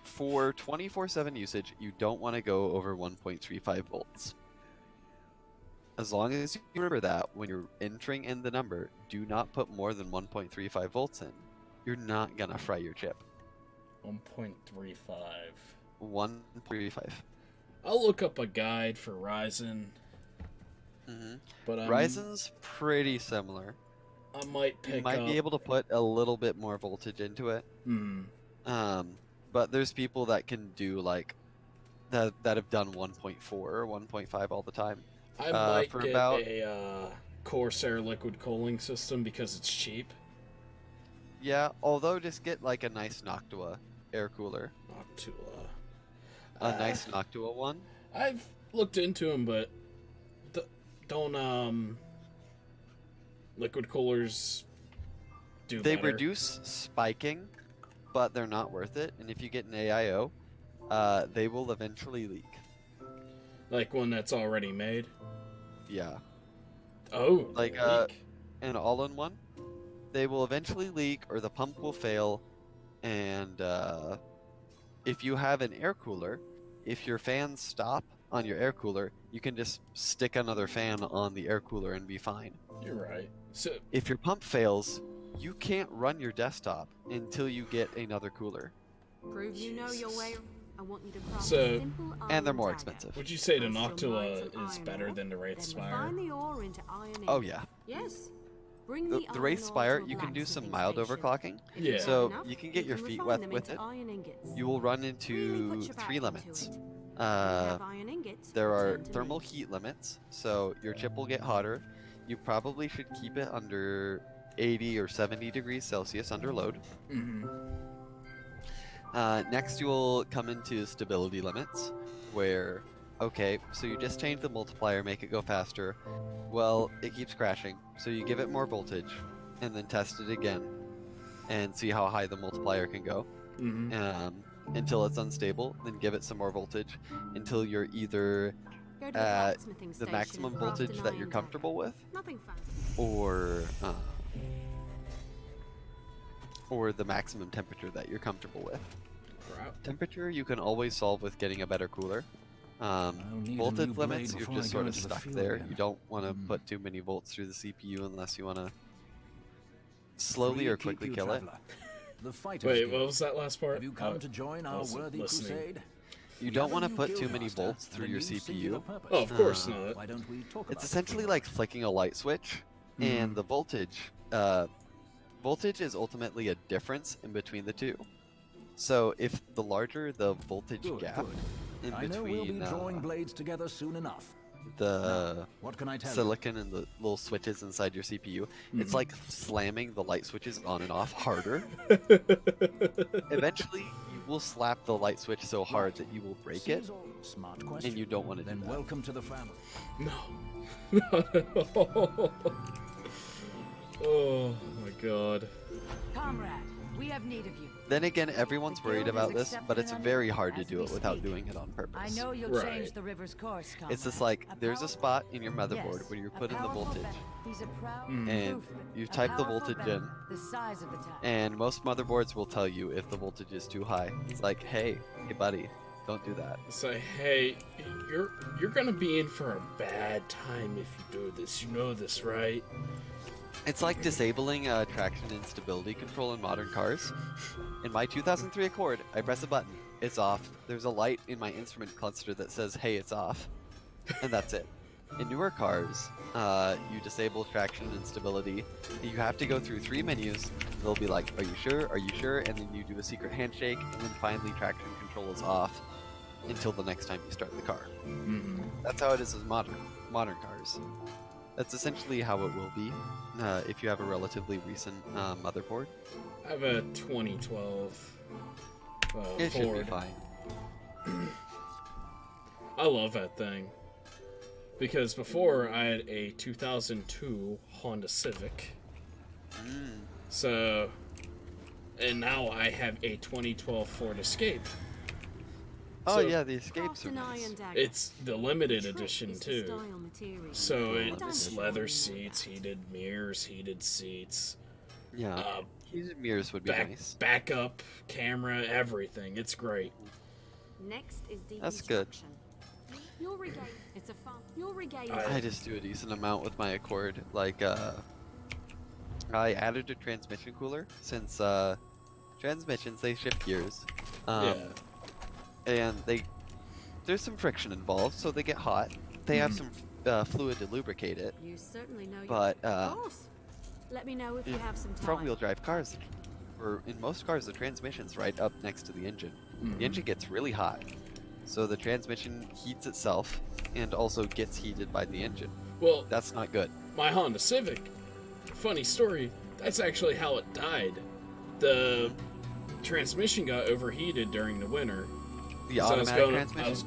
For 24/7 usage, you don't want to go over 1.35 volts. As long as you remember that when you're entering in the number, do not put more than 1.35 volts in. You're not gonna fry your chip. 1.35. 1.35. I'll look up a guide for Ryzen. But Ryzen's pretty similar. I might pick You might up... be able to put a little bit more voltage into it. But there's people that can do like that have done 1.4 or 1.5 all the time. I might get a Corsair liquid cooling system because it's cheap. Yeah, although just get like a nice Noctua air cooler. A nice Noctua one. I've looked into them, but don't liquid coolers do They better? reduce spiking, but they're not worth it. And if you get an AIO, they will eventually leak. Like one that's already made? Yeah. Oh, like an all-in-one. They will eventually leak, or the pump will fail. And if you have an air cooler, if your fans stop on your air cooler, you can just stick another fan on the air cooler and be fine. You're right. So if your pump fails, you can't run your desktop until you get another cooler. Prove you know your way. I want you to cross So- a simple And they're iron more dagger. expensive. would you say the First you'll mine Noctua some is iron better ore, than the Wraith then Spire? refine the ore into iron Oh ingots. yeah. Yes. Bring The iron Wraith ore Spire, to a you can do some blacksmithing mild station. overclocking. If you have So enough, you can get your can feet refine wet them with into it. iron ingots. You will run Really into put your 3 back into limits. it. If you have iron ingots, There are return to thermal me. heat limits, so your chip will get hotter. You probably should keep it under 80 or 70 degrees Celsius under load. Next you will come into stability limits, where, okay, so you just change the multiplier, make it go faster. Well, it keeps crashing, so you give it more voltage, and then test it again, and see how high the multiplier can go. Until it's unstable, then give it some more voltage, until you're either Go to the at blacksmithing the station maximum and craft voltage an that iron you're dagger. comfortable with, Nothing fancy. or the maximum temperature that you're comfortable with. Crap. Temperature you can always solve with getting a better cooler. need a new Voltage blade limits, you're before just I go sort of into the stuck field there. again. You don't want to put too many volts through the CPU unless you want to slowly Free or keep quickly you, kill it. traveler. The fighters Wait, guild. what was that last part? Have you come Oh, to join I our wasn't worthy listening. crusade? You We don't have a want to new put too guild many master volts and through a your new singular CPU. purpose. Oh, of course not. Why don't we talk It's about essentially it? like flicking a light switch, and the voltage. Voltage is ultimately a difference in between the two. So if the larger the voltage Good, gap good. in I know we'll be between drawing blades together soon enough. the What can I tell you? silicon and the little switches inside your CPU, it's like slamming the light switches on and off harder. Eventually, you will slap the light switch so hard that you will break it, Caesar, smart question. and you don't want to do Then that. welcome to the family. No. Not at all. Oh my god. Comrade, we have need of you. Then again, everyone's The worried guild about is this, but it's accepting very on hard to as do we it without speak. doing it on purpose. I know you'll Right. change the river's course, comrade. It's just like, A there's a powerful- spot in your motherboard Yes, where you're a putting the powerful voltage, bet. He's a proud and movement, you a type the powerful voltage bet, in, the size of the town. and most motherboards will tell you if the voltage is too high. It's like, hey buddy, don't do that. Say, hey, you're gonna be in for a bad time if you do this. You know this, right? It's like disabling traction and stability control in modern cars. In my 2003 Accord, I press a button, it's off. There's a light in my instrument cluster that says, hey, it's off. And that's it. In newer cars, you disable traction and stability. You have to go through 3 menus. They'll be like, are you sure? Are you sure? And then you do a secret handshake, and then finally traction control is off until the next time you start the car. That's how it is with modern cars. That's essentially how it will be if you have a relatively recent motherboard. I have a 2012 It should Ford. be fine. I love that thing. Because before I had a 2002 Honda Civic. So, and now I have a 2012 Ford Escape. Oh So- yeah, the escapes are nice. It's the limited edition is the too. style material. So it's Don't leather worry. seats, heated mirrors, heated seats. Yeah, heated mirrors would be nice. Backup camera, everything. It's great. Next is deconstruction. That's good. You'll regain. It's a fun. You'll regain. I just do a decent amount with my Accord. Like, I added a transmission cooler since transmissions they shift gears. And there's some friction involved, so they get hot. They have some fluid to lubricate it. You certainly know But Of course. Let me know if you have some time. front-wheel drive cars, or in most cars, the transmission's right up next to the engine. The engine gets really hot, so the transmission heats itself and also gets heated by the engine. Well, that's not good. My Honda Civic, funny story, that's actually how it died. The transmission got overheated during the winter. The automatic transmission? I was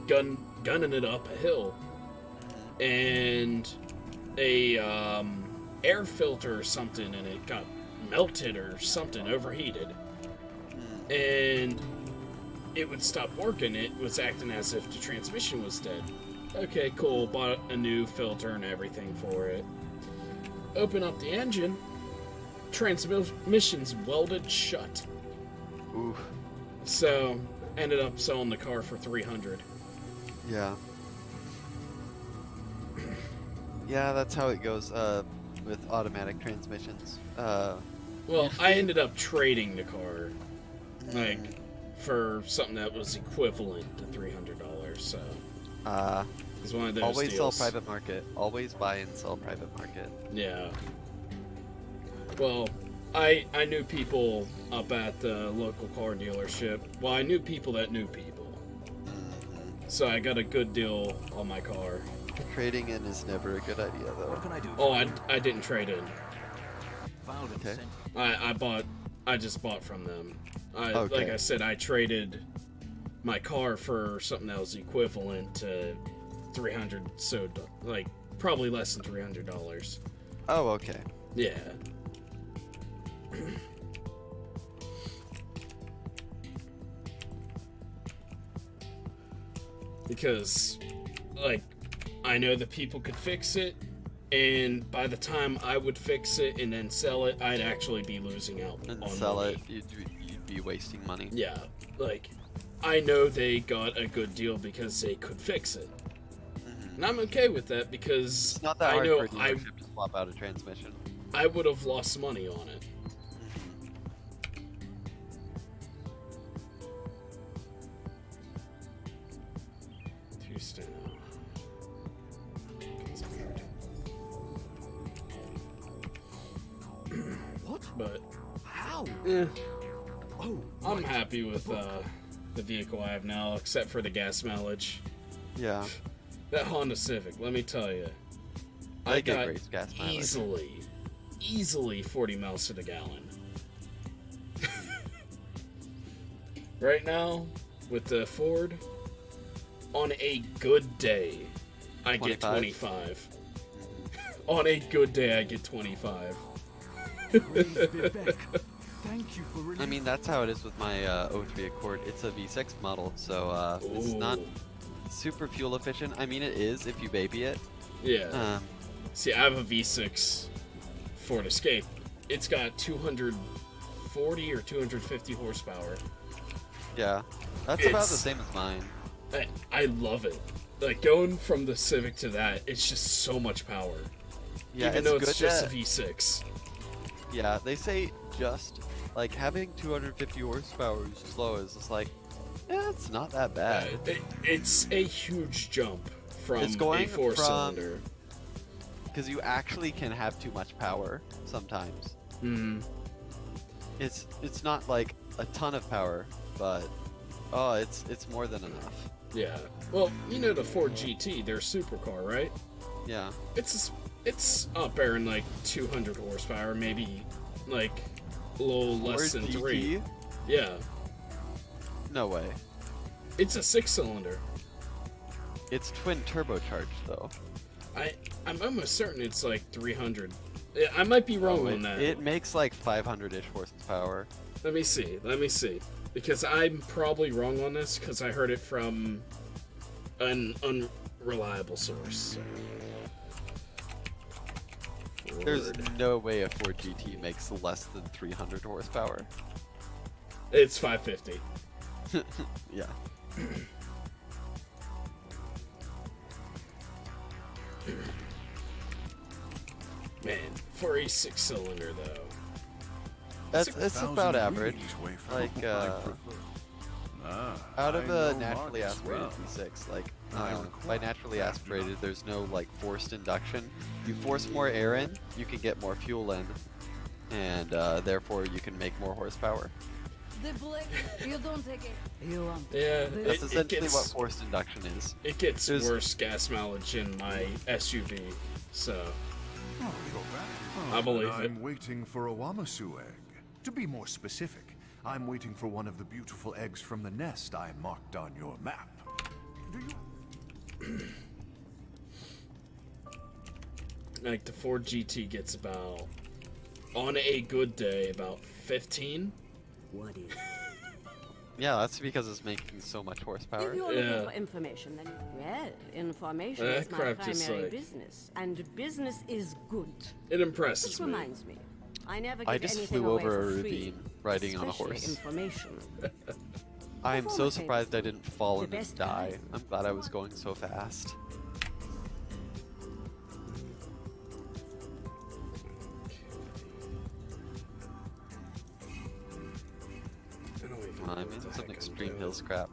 gunning it up a hill, and a air filter or something, and it got melted or something, overheated, and it would stop working. It was acting as if the transmission was dead. Okay, cool, bought a new filter and everything for it. Open up the engine, transmission's welded shut. Ooh. So, ended up selling the car for $300. Yeah. Yeah, that's how it goes with automatic transmissions. Well, I ended up trading the car, like, for something that was equivalent to $300. So, it's one of those always deals. sell private market. Always buy and sell private market. Yeah. Well, I knew people up at the local car dealership. Well, I knew people that knew people. So I got a good deal on my car. Trading in is never a good idea, though. What can I do? Oh, I didn't trade in. Okay. I just bought from them. Okay. Like I said, I traded my car for something that was equivalent to $300, so like probably less than $300. Oh, okay. Yeah. Because, like, I know that people could fix it, and by the time I would fix it and then sell it, I'd actually be losing out And on sell money. it, you'd be wasting money. Yeah, like, I know they got a good deal because they could fix it. And I'm okay with that because It's not that I hard know for a dealership to swap out a transmission. I would have lost money on it. Tuesday now. What? But how? Oh, I'm happy with the vehicle I have now, except for the gas mileage. Yeah. That Honda Civic, let me tell you, I got get great gas mileage. easily 40 miles to the gallon. Right now, with the Ford, on a good day, I get 25. On a good day, I get 25. Thank you for I mean, that's how it is with my 03 Accord. It's a V6 model, so it's not super fuel efficient. I mean, it is if you baby it. Yeah. See, I have a V6 Ford Escape. It's got 240 or 250 horsepower. Yeah, that's about the same as mine. I love it. Like, going from the Civic to that, it's just so much power. Yeah, Even though it's good just a that- V6. Yeah, they say just, like, having 250 horsepower is slow is just like, yeah, it's not that bad. It's a huge jump from It's going a four-cylinder. Because you actually can have too much power sometimes. It's not like a ton of power, but it's more than enough. Yeah. Well, you know the Ford GT, their supercar, right? Yeah. It's up there in like 200 horsepower, maybe like a little less Ford than GT? 3. Yeah. No way. It's a 6-cylinder. It's twin turbocharged though. I'm almost certain it's like 300. I might be wrong on that. It makes like 500-ish horsepower. Let me see. Because I'm probably wrong on this because I heard it from an unreliable source. There's no way a Ford GT makes less than 300 horsepower. It's 550. Yeah. Man, for a 6-cylinder though. It's about average. Like Out of I a know naturally Marcus aspirated well. V6, like, I by naturally aspirated, there's no, like, forced induction. You force more air in, you can get more fuel in, and therefore you can make more horsepower. The blade, you don't take it. You want Yeah, That's essentially what forced induction is. It gets worse gas mileage in my SUV, so I believe it. I'm waiting for a Wamasu egg. To be more specific, I'm waiting for one of the beautiful eggs from the nest I marked on your map. Do you... Like the Ford GT gets about, on a good day, about 15. What is? Yeah, that's because it's making so much horsepower. If you're looking for information, then well, information is my crap just, primary like- business, and business is good. It impresses Which me. reminds me, I never give I just anything flew away over for a free, ravine riding on a especially horse. Information. I'm Before so my surprised I didn't fall The in and best die. kind. I'm glad I was going so fast. I'm in some extreme hills crap.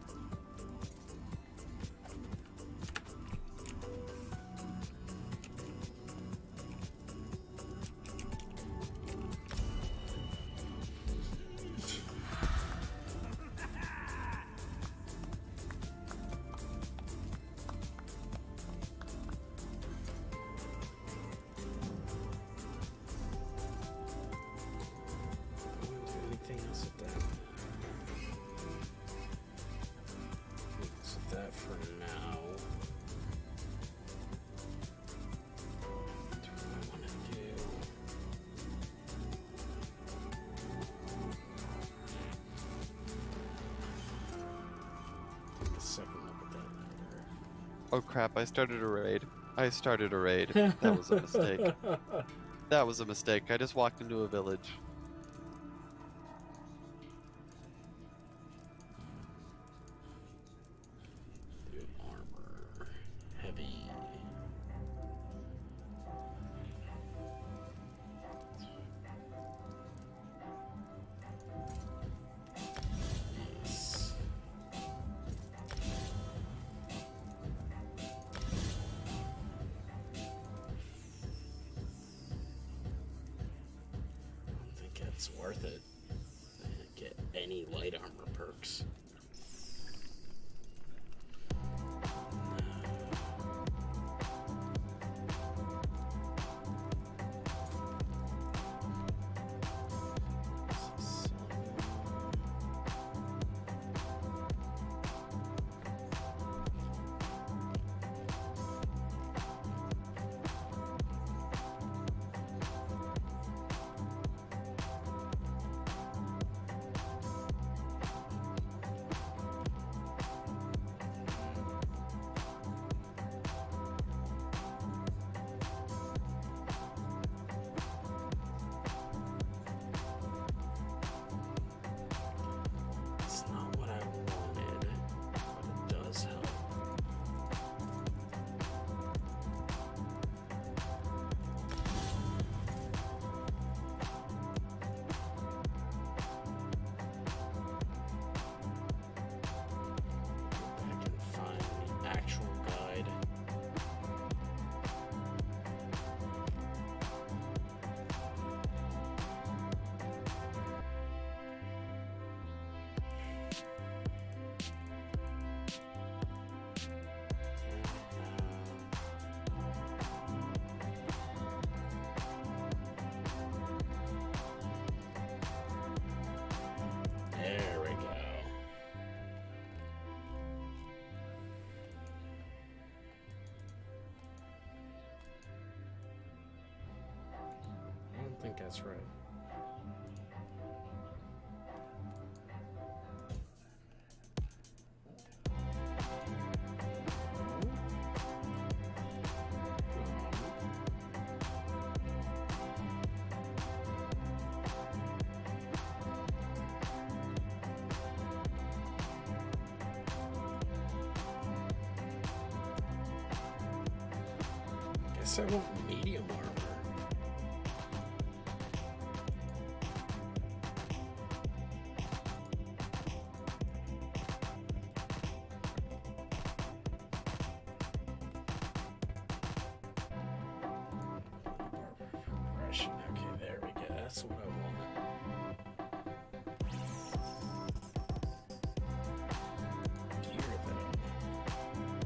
Anything else with that? So that for now. What do I want to do? Take a second look at that later. Oh crap, I started a raid. I started a raid. That was a mistake. That was a mistake. I just walked into a village. Do armor. Heavy. Nice. I don't think it's worth it. I didn't get any light armor perks. It's not what I wanted, but it does help. Go back and find the actual guide. There we go. I don't think that's right. Guess I want medium armor. That's what I want. Gear though.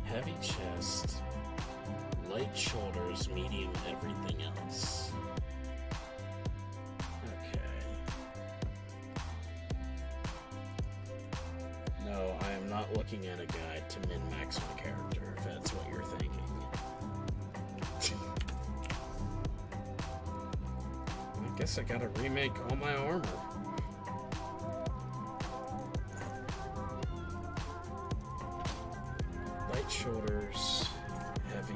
Heavy chest, light shoulders, medium everything else. Okay. No, I am not looking at a guide to min-max my character, if that's what you're thinking. I guess I gotta remake all my armor. Light shoulders, heavy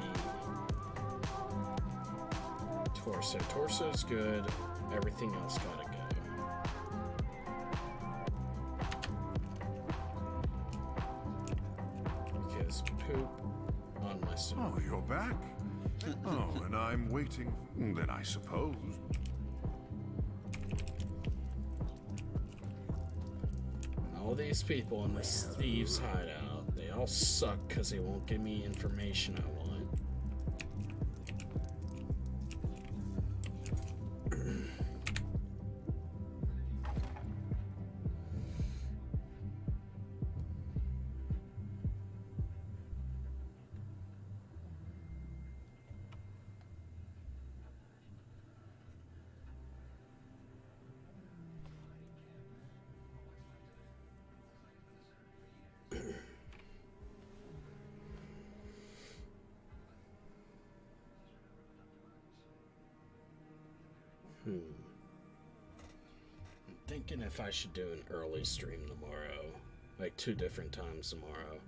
torso. Torso's good, everything else gotta go. Because poop on my suit. Oh, you're back? Oh, and I'm waiting, then I suppose. All these people in this thieves' hideout, they all suck because they won't give me information I want. I'm thinking if I should do an early stream tomorrow, like 2 different times tomorrow.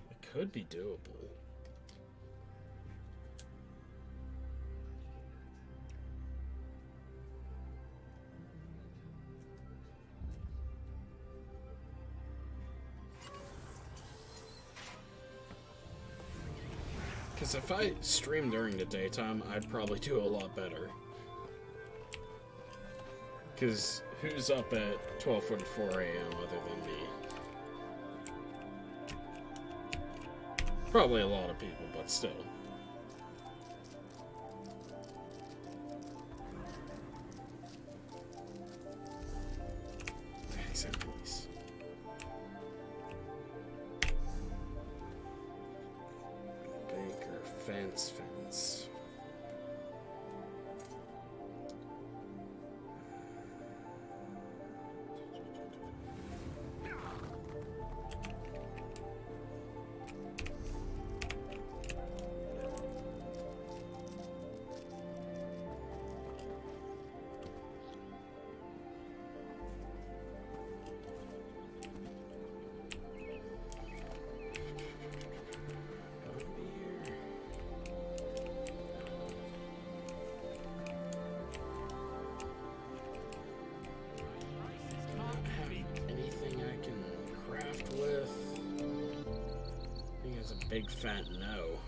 It could be doable. Because if I stream during the daytime, I'd probably do a lot better. Because who's up at 12:44 a.m. other than me? Probably a lot of people, but still. Examples. Baker, fence. Big fat no.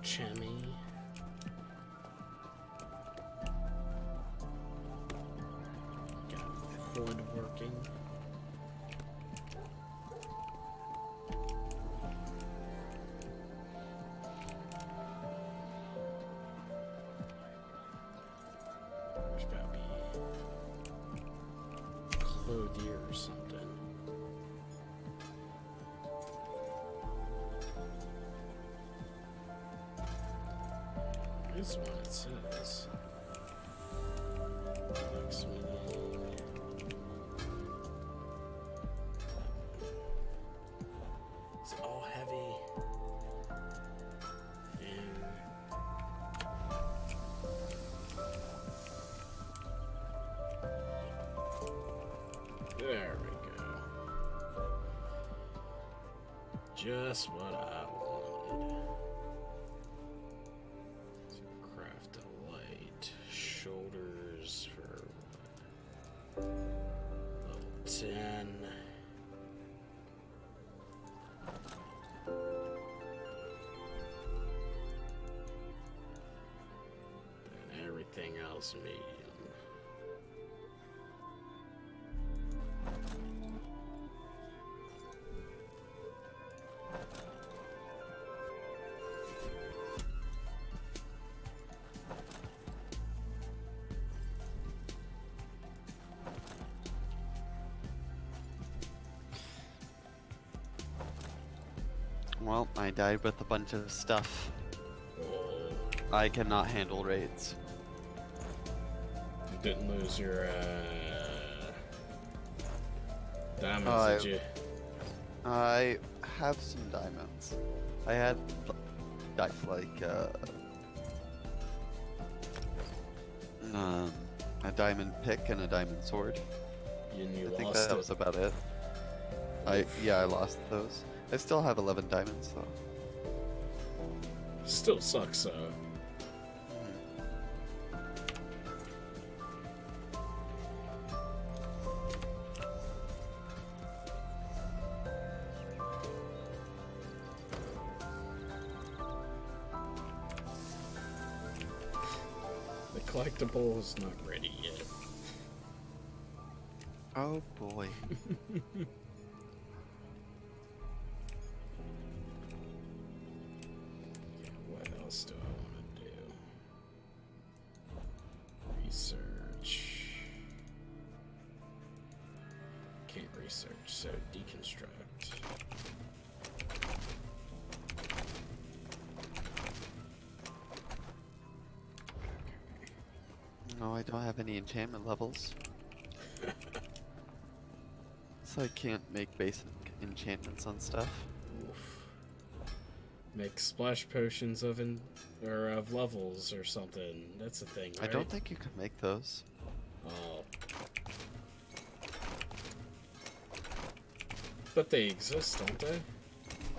Chemmy. Got wood working. There's gotta be clothier or something. This one it says. It's all heavy. just what I wanted. So craft a light. Shoulders for level 10. And everything else medium. Well, I died with a bunch of stuff. I cannot handle raids. You didn't lose your diamonds, did you? I have some diamonds. I had like a diamond pick and a diamond sword. And you I think lost that it. was about it. I lost those. I still have 11 diamonds though. Still sucks though. The collectible is not ready yet. Oh boy. What else do I want to do? Research. Can't research, so deconstruct. No, I don't have any enchantment levels. So I can't make basic enchantments on stuff. Oof. Make splash potions of of levels or something. That's a thing, right? I don't think you can make those. Oh. But they exist, don't they?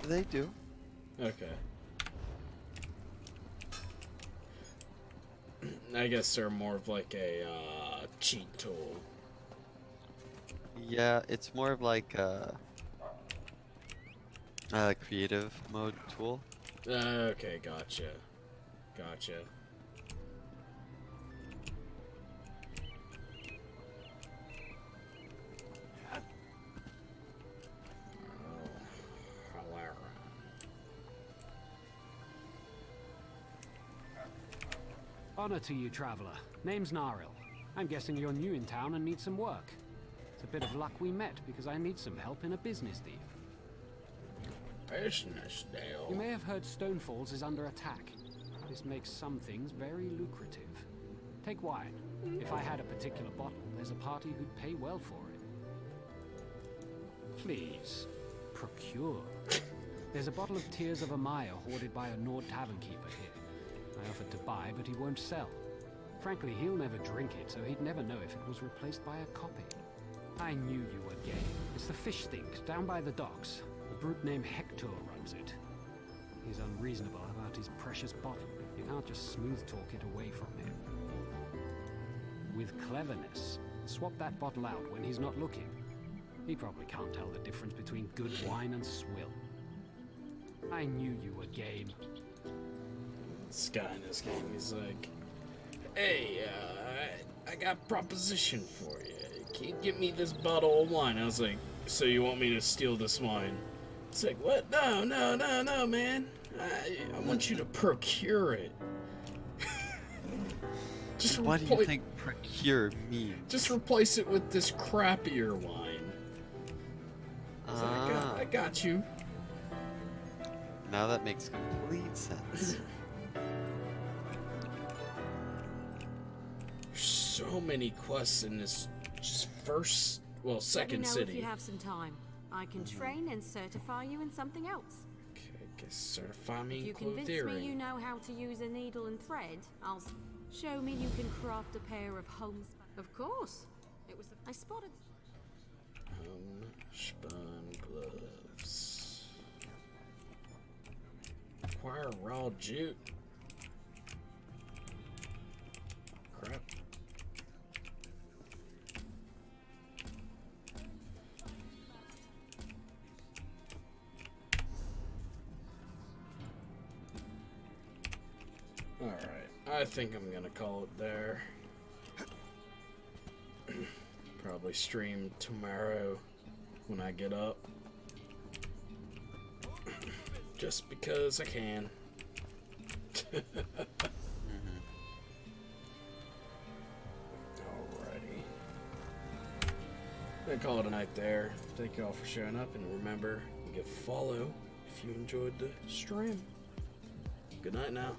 They do. Okay. I guess they're more of like a cheat tool. Yeah, it's more of like a creative mode tool. Okay, gotcha. Gotcha. Honor to you, traveler. Name's Naril. I'm guessing you're new in town and need some work. It's a bit of luck we met, because I need some help in a business deal. Business deal? You may have heard Stonefalls is under attack. This makes some things very lucrative. Take wine. If I had a particular bottle, there's a party who'd pay well for it. Please, procure. There's a bottle of Tears of Amaya hoarded by a Nord tavern keeper here. I offered to buy, but he won't sell. Frankly, he'll never drink it, so he'd never know if it was replaced by a copy. I knew you were gay. It's the fish stink, down by the docks. A brute named Hector runs it. He's unreasonable about his precious bottle. You can't just smooth talk it away from him. With cleverness, swap that bottle out when he's not looking. He probably can't tell the difference between good wine and swill. I knew you were game. This guy in this game, he's like, hey, I got a proposition for you. Can you get me this bottle of wine? I was like, so you want me to steal this wine? It's like, what? No, man. I want you to procure it. Just what do you think procure means? Just replace it with this crappier wine. I got you. Now that makes complete sense. So many quests in this second Let me know city. if you have some time. I can train and certify you in something else. Okay, guess certify me If in you convince clothing. me you know how to use a needle and thread, I'll show me you can craft a pair of homespun. Of course. It was I spotted Homespun gloves. Acquire raw jute. Crap. Alright, I think I'm gonna call it there. Probably stream tomorrow when I get up. Just because I can. Alrighty. I'm gonna call it a night there. Thank you all for showing up, and remember, give a follow if you enjoyed the stream. Good night now.